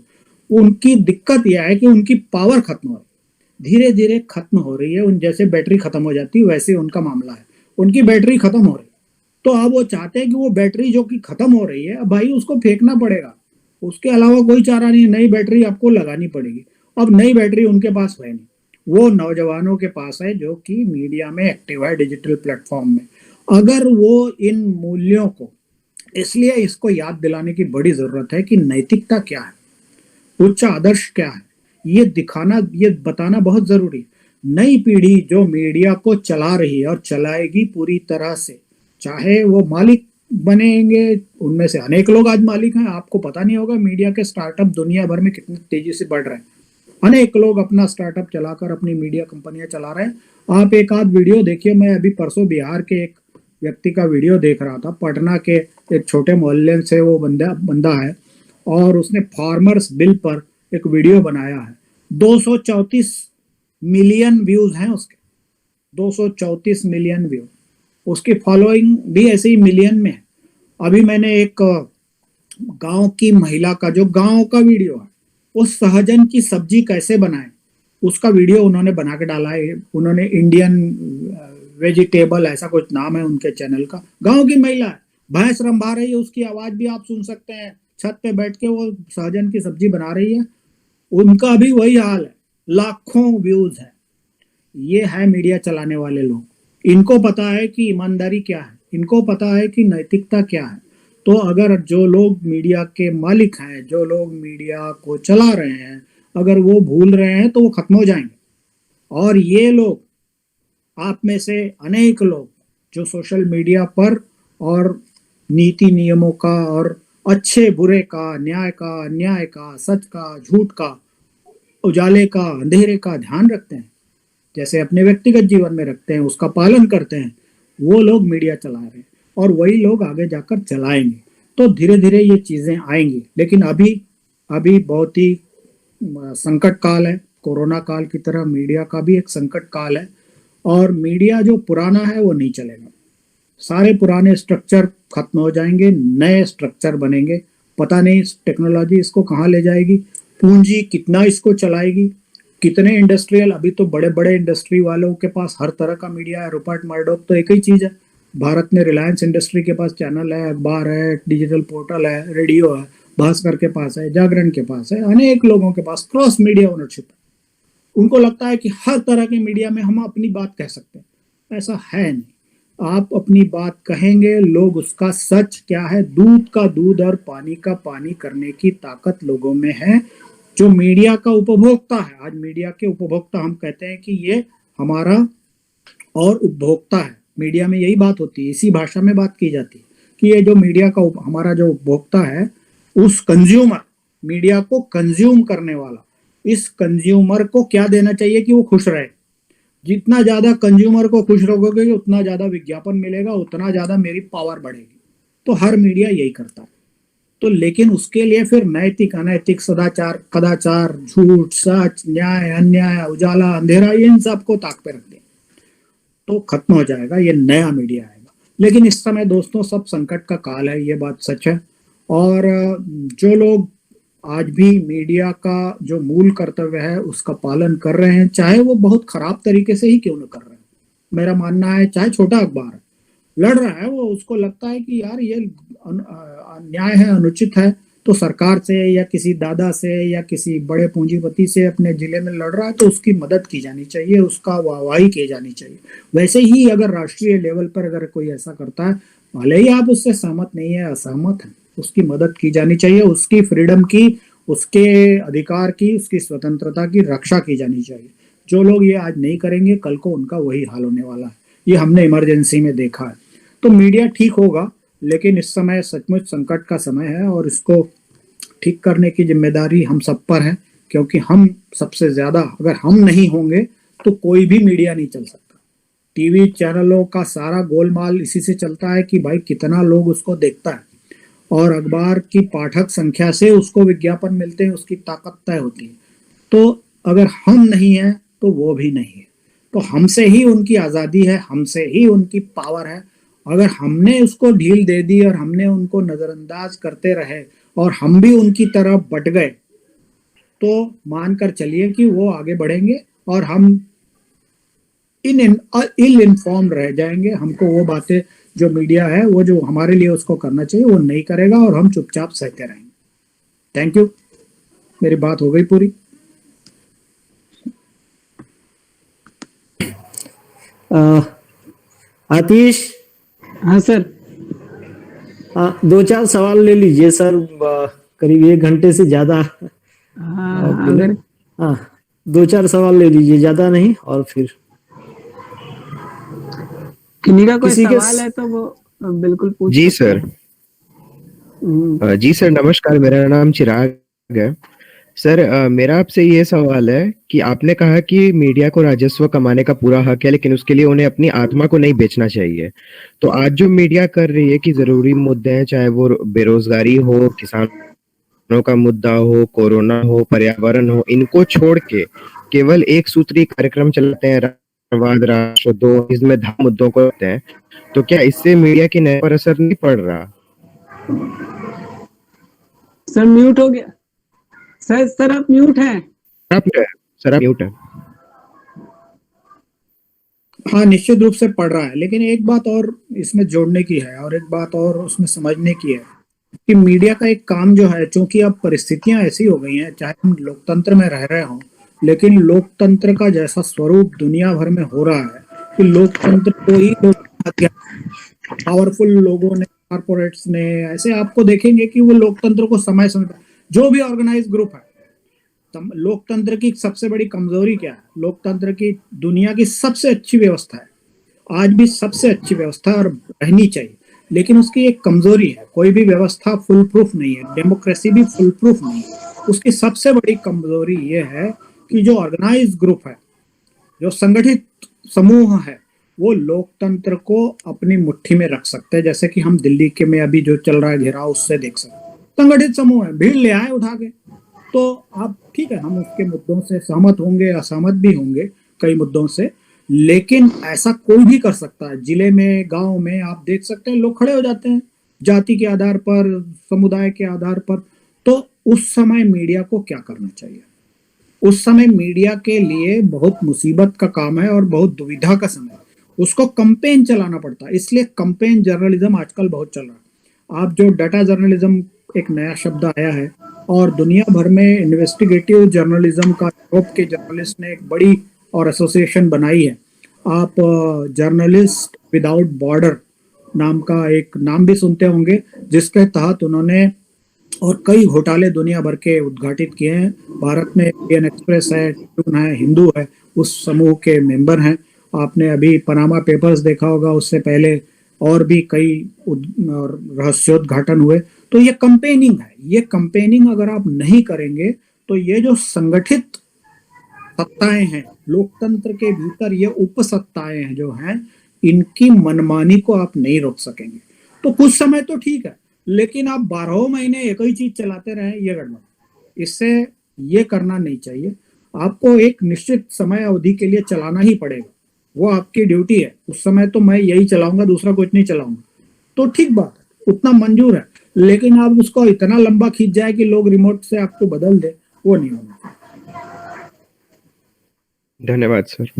उनकी दिक्कत यह है कि उनकी पावर खत्म हो रही, धीरे धीरे खत्म हो रही है। उन जैसे बैटरी खत्म हो जाती है, वैसे उनका मामला है, उनकी बैटरी खत्म हो रही। तो अब वो चाहते हैं कि वो बैटरी जो कि खत्म हो रही है, अब भाई उसको फेंकना पड़ेगा, उसके अलावा कोई चारा नहीं, नई बैटरी आपको लगानी पड़ेगी। अब नई बैटरी उनके पास है नहीं, वो नौजवानों के पास है जो कि मीडिया में एक्टिव है, डिजिटल प्लेटफॉर्म में। अगर वो इन मूल्यों को, इसलिए इसको याद दिलाने की बड़ी जरूरत है कि नैतिकता क्या है, उच्च आदर्श क्या है, ये दिखाना, ये बताना बहुत जरूरी है। नई पीढ़ी जो मीडिया को चला रही है और चलाएगी पूरी तरह से, चाहे वो मालिक बनेंगे, उनमें से अनेक लोग आज मालिक हैं। आपको पता नहीं होगा मीडिया के स्टार्टअप दुनिया भर में कितनी तेजी से बढ़ रहे हैं। अनेक लोग अपना स्टार्टअप चलाकर अपनी मीडिया कंपनियां चला रहे हैं। आप एक आध वीडियो देखिए, मैं अभी परसों बिहार के एक व्यक्ति का वीडियो देख रहा था, पटना के एक छोटे मोहल्ले से वो बंदा है, और उसने फार्मर्स बिल पर एक वीडियो बनाया है। 234 मिलियन व्यूज हैं उसके, 234 मिलियन व्यू। उसकी फॉलोइंग भी ऐसे ही मिलियन में है। अभी मैंने एक गांव की महिला का, जो गांव का वीडियो है, उस सहजन की सब्जी कैसे बनाए, उसका वीडियो उन्होंने बना के डाला है। उन्होंने इंडियन वेजिटेबल, ऐसा कुछ नाम है उनके चैनल का। गांव की महिला है, भैंस रंभा रही है, उसकी आवाज भी आप सुन सकते हैं। छत पे बैठ के वो सहजन की सब्जी बना रही है। उनका भी वही हाल है, लाखों व्यूज है। ये है मीडिया चलाने वाले लोग। इनको पता है कि ईमानदारी क्या है, इनको पता है कि नैतिकता क्या है। तो अगर जो लोग मीडिया के मालिक हैं, जो लोग मीडिया को चला रहे हैं, अगर वो भूल रहे हैं तो वो खत्म हो जाएंगे। और ये लोग, आप में से अनेक लोग जो सोशल मीडिया पर और नीति नियमों का और अच्छे बुरे का, न्याय का अन्याय का, सच का झूठ का, उजाले का अंधेरे का ध्यान रखते हैं, जैसे अपने व्यक्तिगत जीवन में रखते हैं, उसका पालन करते हैं, वो लोग मीडिया चला रहे हैं और वही लोग आगे जाकर चलाएंगे। तो धीरे धीरे ये चीजें आएंगी। लेकिन अभी बहुत ही संकट काल है, कोरोना काल की तरह मीडिया का भी एक संकट काल है। और मीडिया जो पुराना है वो नहीं चलेगा, सारे पुराने स्ट्रक्चर खत्म हो जाएंगे, नए स्ट्रक्चर बनेंगे। पता नहीं टेक्नोलॉजी इसको कहाँ ले जाएगी, पूंजी कितना इसको चलाएगी, कितने इंडस्ट्रियल, अभी तो बड़े बड़े इंडस्ट्री वालों के पास हर तरह का मीडिया है। रूपर्ट मर्डॉक तो एक ही चीज है, भारत में रिलायंस इंडस्ट्री के पास चैनल है, अखबार है, डिजिटल पोर्टल है, रेडियो है, भास्कर के पास है, जागरण के पास है, अनेक लोगों के पास क्रॉस मीडिया ओनरशिप है। उनको लगता है कि हर तरह के मीडिया में हम अपनी बात कह सकते हैं। ऐसा है नहीं। आप अपनी बात कहेंगे, लोग उसका सच क्या है, दूध का दूध और पानी का पानी करने की ताकत लोगों में है। जो मीडिया का उपभोक्ता है, आज मीडिया के उपभोक्ता हम कहते हैं कि ये हमारा और उपभोक्ता है। मीडिया में यही बात होती है, इसी भाषा में बात की जाती है कि ये जो मीडिया का हमारा जो उपभोक्ता है, उस कंज्यूमर, मीडिया को कंज्यूम करने वाला, इस कंज्यूमर को क्या देना चाहिए कि वो खुश रहे। जितना ज्यादा कंज्यूमर को खुश रखोगे, उतना ज्यादा विज्ञापन मिलेगा, उतना ज्यादा मेरी पावर बढ़ेगी। तो हर मीडिया यही करता है। तो लेकिन उसके लिए फिर नैतिक अनैतिक, सदाचार कदाचार, झूठ सच, न्याय अन्याय, उजाला अंधेरा, इन सबको ताक पे रख दिया तो खत्म हो जाएगा, ये नया मीडिया आएगा। लेकिन इस समय दोस्तों सब संकट का काल है, ये बात सच है। और जो लोग आज भी मीडिया का जो मूल कर्तव्य है उसका पालन कर रहे हैं, चाहे वो बहुत खराब तरीके से ही क्यों न कर रहे हैं। मेरा मानना है चाहे छोटा अखबार है, लड़ रहा है वो, उसको लगता है कि यार ये अन्याय है, अनुचित है, तो सरकार से या किसी दादा से या किसी बड़े पूंजीपति से अपने जिले में लड़ रहा है तो उसकी मदद की जानी चाहिए, उसका वाहवाही की जानी चाहिए। वैसे ही अगर राष्ट्रीय लेवल पर अगर कोई ऐसा करता है, भले ही आप उससे सहमत नहीं है, असहमत है, उसकी मदद की जानी चाहिए, उसकी फ्रीडम की, उसके अधिकार की, उसकी स्वतंत्रता की रक्षा की जानी चाहिए। जो लोग ये आज नहीं करेंगे, कल को उनका वही हाल होने वाला है। ये हमने इमरजेंसी में देखा है। तो मीडिया ठीक होगा, लेकिन इस समय सचमुच संकट का समय है और इसको ठीक करने की जिम्मेदारी हम सब पर है, क्योंकि हम सबसे ज्यादा, अगर हम नहीं होंगे तो कोई भी मीडिया नहीं चल सकता। टीवी चैनलों का सारा गोलमाल इसी से चलता है कि भाई कितना लोग उसको देखता है, और अखबार की पाठक संख्या से उसको विज्ञापन मिलते हैं, उसकी ताकत तय होती है। तो अगर हम नहीं हैं तो वो भी नहीं है। तो हमसे ही उनकी आज़ादी है, हमसे ही उनकी पावर है। अगर हमने उसको ढील दे दी और हमने उनको नज़रअंदाज करते रहे और हम भी उनकी तरफ बट गए, तो मानकर चलिए कि वो आगे बढ़ेंगे और हम इल इन्फॉर्म्ड रह जाएंगे। हमको वो बातें जो मीडिया है, वो जो हमारे लिए उसको करना चाहिए, वो नहीं करेगा और हम चुपचाप सहते रहेंगे। थैंक यू, मेरी बात हो गई पूरी। आतिश, हाँ सर। 2-4 सवाल ले लीजिए सर, करीब 1 घंटे से ज्यादा। अगर 2-4 सवाल ले लीजिए, ज्यादा नहीं, और फिर किन्हीं का कोई किसी के सवाल है तो वो बिल्कुल पूछ जी सकते सर। हैं। जी सर, नमस्कार, मेरा नाम चिराग है। सर, मेरा आपसे ये सवाल है कि आपने कहा कि मीडिया को राजस्व कमाने का पूरा हक है, लेकिन उसके लिए उन्हें अपनी आत्मा को नहीं बेचना चाहिए। तो आज जो मीडिया कर रही है कि जरूरी मुद्दे हैं, चाहे वो बेरोजगारी हो, किसानों का मुद्दा हो, कोरोना हो, पर्यावरण हो, इनको छोड़ के केवल एक सूत्री कार्यक्रम चलाते हैं, राष्ट्रवाद, राष्ट्रद्रोह, इसमें धाम मुद्दों को रखते हैं। तो क्या इससे मीडिया की नए पर असर नहीं पड़ रहा? सर म्यूट हो गया। सर आप म्यूट हैं। आप म्यूट है। हाँ, निश्चित रूप से पड़ रहा है, लेकिन एक बात और इसमें जोड़ने की है और एक बात और उसमें समझने की है कि मीडिया का एक काम जो है, चूंकि अब परिस्थितियां ऐसी हो गई हैं, चाहे हम लोकतंत्र में रह रहे हों, लेकिन लोकतंत्र का जैसा स्वरूप दुनिया भर में हो रहा है कि लोकतंत्र को ही पावरफुल लोगों ने, कॉर्पोरेट्स ने, ऐसे आपको देखेंगे कि वो लोकतंत्र को समय समय पर, जो भी ऑर्गेनाइज ग्रुप है, लोकतंत्र की सबसे बड़ी कमजोरी क्या है? लोकतंत्र की दुनिया की सबसे अच्छी व्यवस्था है, आज भी सबसे अच्छी व्यवस्था और रहनी चाहिए, लेकिन उसकी एक कमजोरी है, कोई भी व्यवस्था फुल प्रूफ नहीं है, डेमोक्रेसी भी फुल प्रूफ नहीं है। उसकी सबसे बड़ी कमजोरी ये है कि जो ऑर्गेनाइज ग्रुप है, जो संगठित समूह है, वो लोकतंत्र को अपनी मुट्ठी में रख सकते हैं। जैसे कि हम दिल्ली के में अभी जो चल रहा है घेराव, उससे देख सकते हैं, संगठित समूह है, भीड़ ले आए उठा के। तो आप ठीक है, हम उसके मुद्दों से सहमत होंगे, असहमत भी होंगे कई मुद्दों से, लेकिन ऐसा कोई भी कर सकता है। जिले में, गांव में आप देख सकते हैं, लोग खड़े हो जाते हैं जाति के आधार पर, समुदाय के आधार पर। तो उस समय मीडिया को क्या करना चाहिए? उस समय मीडिया के लिए बहुत मुसीबत का काम है और बहुत दुविधा का समय है। उसको कंपेन चलाना पड़ता है, इसलिए कंपेन जर्नलिज्म आजकल बहुत चल रहा है। आप जो डाटा जर्नलिज्म, एक नया शब्द आया है, और दुनिया भर में इन्वेस्टिगेटिव जर्नलिज्म का यूरोप के जर्नलिस्ट ने एक बड़ी और एसोसिएशन बनाई है। आप जर्नलिस्ट विदाउट बॉर्डर नाम का एक नाम भी सुनते होंगे, जिसके तहत उन्होंने और कई घोटाले दुनिया भर के उद्घाटित किए हैं। भारत में इंडियन एक्सप्रेस है, ट्रिब्यून है, हिंदू है, उस समूह के मेंबर हैं। आपने अभी पनामा पेपर्स देखा होगा, उससे पहले और भी कई रहस्योद्घाटन हुए। तो ये कंपेनिंग है। ये कंपेनिंग अगर आप नहीं करेंगे तो ये जो संगठित सत्ताएं हैं लोकतंत्र के भीतर, ये उपसत्ताएं हैं जो हैं, इनकी मनमानी को आप नहीं रोक सकेंगे। तो कुछ समय तो ठीक है, लेकिन आप 12 महीने एक ही चीज चलाते रहे, ये गड़बड़। इससे ये करना नहीं चाहिए। आपको एक निश्चित समय अवधि के लिए चलाना ही पड़ेगा, वो आपकी ड्यूटी है। उस समय तो मैं यही चलाऊंगा, दूसरा कुछ नहीं चलाऊंगा, तो ठीक बात है। उतना मंजूर है, लेकिन आप उसको इतना लंबा खींच जाए कि लोग रिमोट से आपको बदल दे, वो नहीं होना। धन्यवाद सर।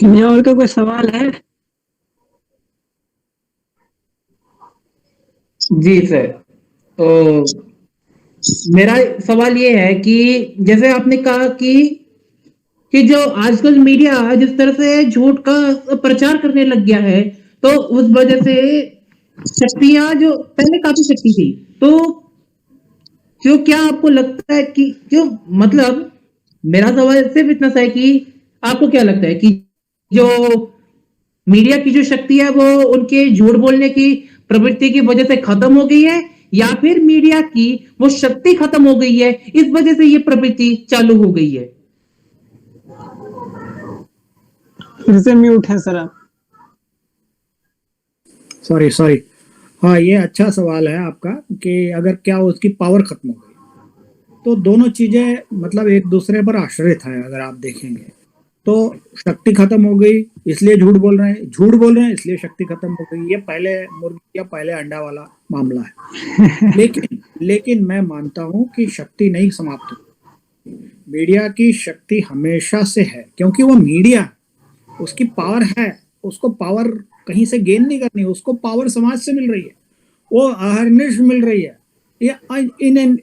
किन्हीं और का कोई सवाल है? जी सर, तो मेरा सवाल ये है कि जैसे आपने कहा कि जो आजकल मीडिया जिस तरह से झूठ का प्रचार करने लग गया है, तो उस वजह से शक्तियां जो पहले काफी शक्ति थी, तो जो क्या आपको लगता है कि जो मतलब मेरा सवाल सिर्फ इतना सा है कि आपको क्या लगता है कि जो मीडिया की जो शक्ति है वो उनके झूठ बोलने की प्रवृत्ति की वजह से खत्म हो गई है, या फिर मीडिया की वो शक्ति खत्म हो गई है, इस वजह से ये प्रवृत्ति चालू हो गई है? फिर से म्यूट है सर आप। सॉरी सॉरी, हाँ ये अच्छा सवाल है आपका कि अगर क्या उसकी पावर खत्म हो गई, तो दोनों चीजें मतलब एक दूसरे पर आश्रित है। अगर आप देखेंगे तो शक्ति खत्म हो गई इसलिए झूठ बोल रहे हैं, झूठ बोल रहे हैं इसलिए शक्ति खत्म हो गई। ये पहले मुर्गी या पहले अंडा वाला मामला है। लेकिन मैं मानता हूं कि शक्ति नहीं समाप्त हुई। मीडिया की शक्ति हमेशा से है, क्योंकि वो मीडिया है, उसकी पावर है, उसको पावर कहीं से गेन नहीं करनी, उसको पावर समाज से मिल रही है, वो अहर्निश मिल रही है, ये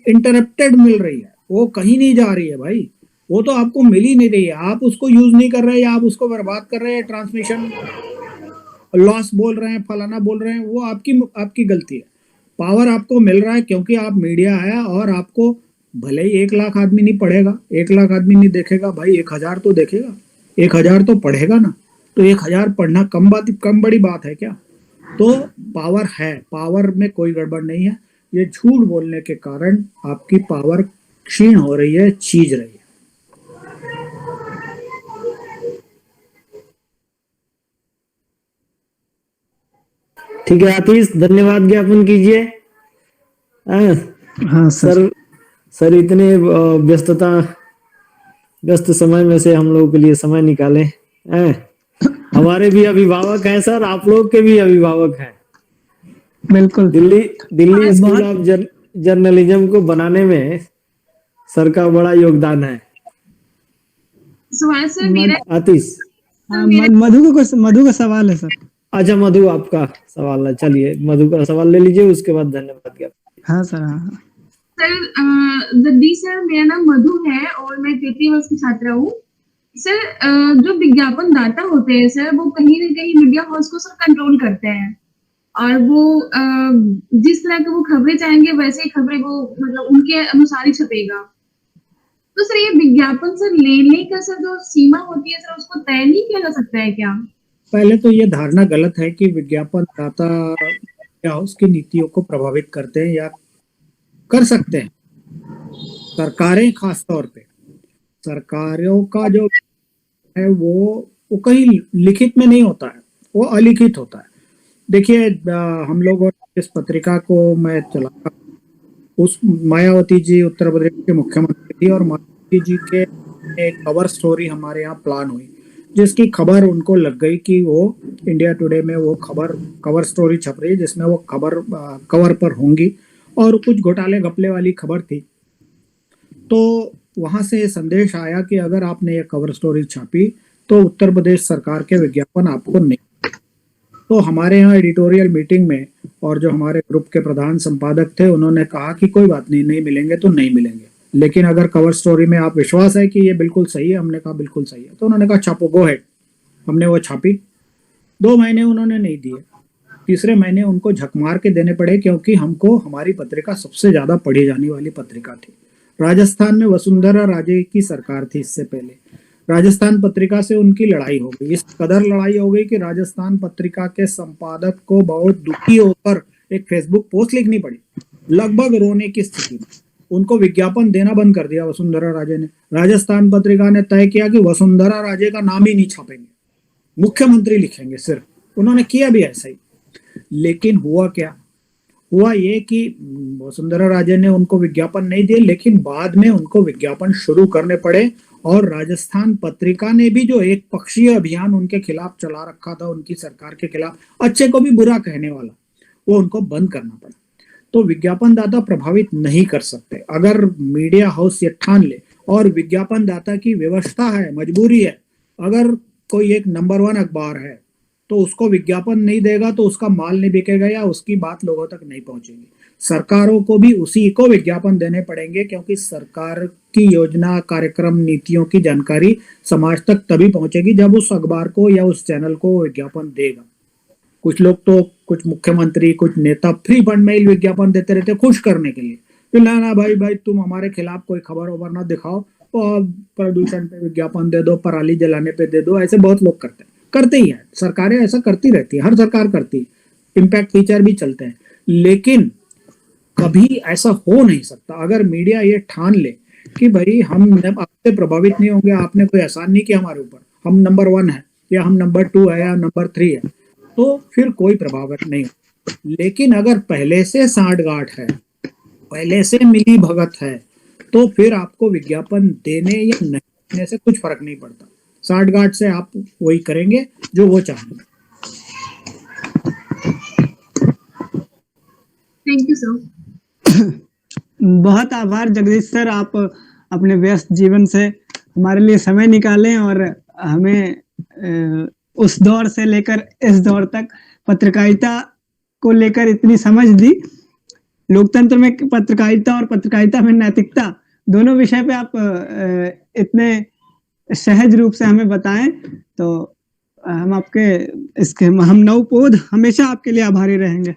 इंटरप्टेड मिल रही है, वो कहीं नहीं जा रही है भाई। वो तो आपको मिल ही नहीं रही है, आप उसको यूज नहीं कर रहे हैं, आप उसको बर्बाद कर रहे हैं, ट्रांसमिशन लॉस बोल रहे हैं, फलाना बोल रहे हैं, वो आपकी गलती है। पावर आपको मिल रहा है क्योंकि आप मीडिया है, और आपको भले ही 1 लाख आदमी नहीं पढ़ेगा, 1 लाख आदमी नहीं देखेगा भाई, 1000 तो देखेगा, 1000 तो पढ़ेगा ना, तो 1000 पढ़ना कम बड़ी बात है क्या? तो पावर है, पावर में कोई गड़बड़ नहीं है। ये झूठ बोलने के कारण आपकी पावर क्षीण हो रही है, चीज रही है। ठीक है आतिश, धन्यवाद ज्ञापन कीजिए। हाँ सर इतने व्यस्त समय में से हम लोगों के लिए समय निकाले। हमारे भी अभिभावक हैं सर, आप लोग के भी अभिभावक हैं। बिल्कुल। दिल्ली स्कूल ऑफ जर्नलिज्म को बनाने में सर का बड़ा योगदान है। सवाल सर मेरा आतिश, मधु का सवाल है सर। अच्छा मधु आपका सवाल है, चलिए मधु का सवाल ले लीजिए, उसके बाद धन्यवाद ज्ञापन। हाँ सर। हाँ सर, जगदीश सर, मेरा नाम मधु है और मैं 33 वर्ष की छात्रा हूँ। सर, जो विज्ञापन दाता होते हैं सर, वो कहीं ना कहीं मीडिया हाउस को सर कंट्रोल करते हैं, और वो जिस तरह की वो खबरें चाहेंगे वैसे ही खबरें वो मतलब उनके अनुसार ही छपेगा। तो सर ये विज्ञापन सर लेने का सर जो सीमा होती है सर, उसको तय नहीं किया जा सकता है क्या? पहले तो ये धारणा गलत है कि विज्ञापन दाता या उसकी नीतियों को प्रभावित करते हैं या कर सकते हैं। सरकारें खास तौर पे, सरकारों का जो है वो कहीं लिखित में नहीं होता है, वो अलिखित होता है। देखिए, हम लोगों ने इस पत्रिका को मैं चलाता, उस मायावती जी उत्तर प्रदेश के मुख्यमंत्री थी, और मायावती जी के एक कवर स्टोरी हमारे यहाँ प्लान हुई, जिसकी खबर उनको लग गई कि वो इंडिया टुडे में वो कवर स्टोरी छप रही है, जिसमें वो खबर कवर पर होंगी, और कुछ घोटाले घपले वाली खबर थी। तो वहां से ये संदेश आया कि अगर आपने ये कवर स्टोरी छापी तो उत्तर प्रदेश सरकार के विज्ञापन आपको नहीं। तो हमारे यहाँ एडिटोरियल मीटिंग में, और जो हमारे ग्रुप के प्रधान संपादक थे, उन्होंने कहा कि कोई बात नहीं, नहीं मिलेंगे तो नहीं मिलेंगे, लेकिन अगर कवर स्टोरी में आप विश्वास है कि ये बिल्कुल सही है। हमने कहा बिल्कुल सही है। तो उन्होंने कहा छापो, गो हेड। हमने वो छापी। 2 महीने उन्होंने नहीं दिए, तीसरे महीने उनको झक मार के देने पड़े, क्योंकि हमको हमारी पत्रिका सबसे ज्यादा पढ़ी जाने वाली पत्रिका थी। राजस्थान में वसुंधरा राजे की सरकार थी, इससे पहले राजस्थान पत्रिका से उनकी लड़ाई हो गई। इस कदर लड़ाई हो गई कि राजस्थान पत्रिका के संपादक को बहुत दुखी होकर एक फेसबुक पोस्ट लिखनी पड़ी, लगभग रोने की स्थिति में। उनको विज्ञापन देना बंद कर दिया वसुंधरा राजे ने। राजस्थान पत्रिका ने तय किया कि वसुंधरा राजे का नाम ही नहीं छापेंगे, मुख्यमंत्री लिखेंगे सिर्फ। उन्होंने किया भी ऐसा ही। लेकिन हुआ क्या? हुआ ये कि वसुंधरा राजे ने उनको विज्ञापन नहीं दिए, लेकिन बाद में उनको विज्ञापन शुरू करने पड़े, और राजस्थान पत्रिका ने भी जो एक पक्षीय अभियान उनके खिलाफ चला रखा था, उनकी सरकार के खिलाफ, अच्छे को भी बुरा कहने वाला, वो उनको बंद करना पड़ा। तो विज्ञापनदाता प्रभावित नहीं कर सकते। अगर मीडिया हाउस ये ठान ले, और विज्ञापनदाता की व्यवस्था है, मजबूरी है, अगर कोई एक नंबर 1 अखबार है तो उसको विज्ञापन नहीं देगा तो उसका माल नहीं बिकेगा या उसकी बात लोगों तक नहीं पहुंचेगी। सरकारों को भी उसी को विज्ञापन देने पड़ेंगे, क्योंकि सरकार की योजना, कार्यक्रम, नीतियों की जानकारी समाज तक तभी पहुंचेगी जब उस अखबार को या उस चैनल को विज्ञापन देगा। कुछ लोग तो, कुछ मुख्यमंत्री, कुछ नेता फ्री फंड में विज्ञापन देते रहते खुश करने के लिए, तो ना भाई तुम हमारे खिलाफ कोई खबर वबर ना दिखाओ और प्रदूषण पे विज्ञापन दे दो, पराली जलाने पे दे दो। ऐसे बहुत लोग करते ही हैं, सरकारें ऐसा करती रहती है, हर सरकार करती है, इम्पैक्ट फीचर भी चलते हैं। लेकिन कभी ऐसा हो नहीं सकता अगर मीडिया ये ठान ले कि भाई हम आपसे प्रभावित नहीं होंगे, आपने कोई एहसान नहीं किया हमारे ऊपर, हम नंबर 1 है या हम नंबर 2 है या नंबर 3 है, तो फिर कोई प्रभावित नहीं हो। लेकिन अगर पहले से सांठगांठ है, पहले से मिली भगत है, तो फिर आपको विज्ञापन देने या नहीं देने से कुछ फर्क नहीं पड़ता। सांठगांठ से आप वही करेंगे जो वो चाहेंगे। Thank you sir. बहुत आभार जगदीश सर, आप अपने व्यस्त जीवन से हमारे लिए समय निकालें और हमें उस दौर से लेकर इस दौर तक पत्रकारिता को लेकर इतनी समझ दी। लोकतंत्र में पत्रकारिता और पत्रकारिता में नैतिकता दोनों विषय पे आप इतने सहज रूप से हमें बताएं, तो हम आपके हम नवपोध हमेशा आपके लिए आभारी रहेंगे।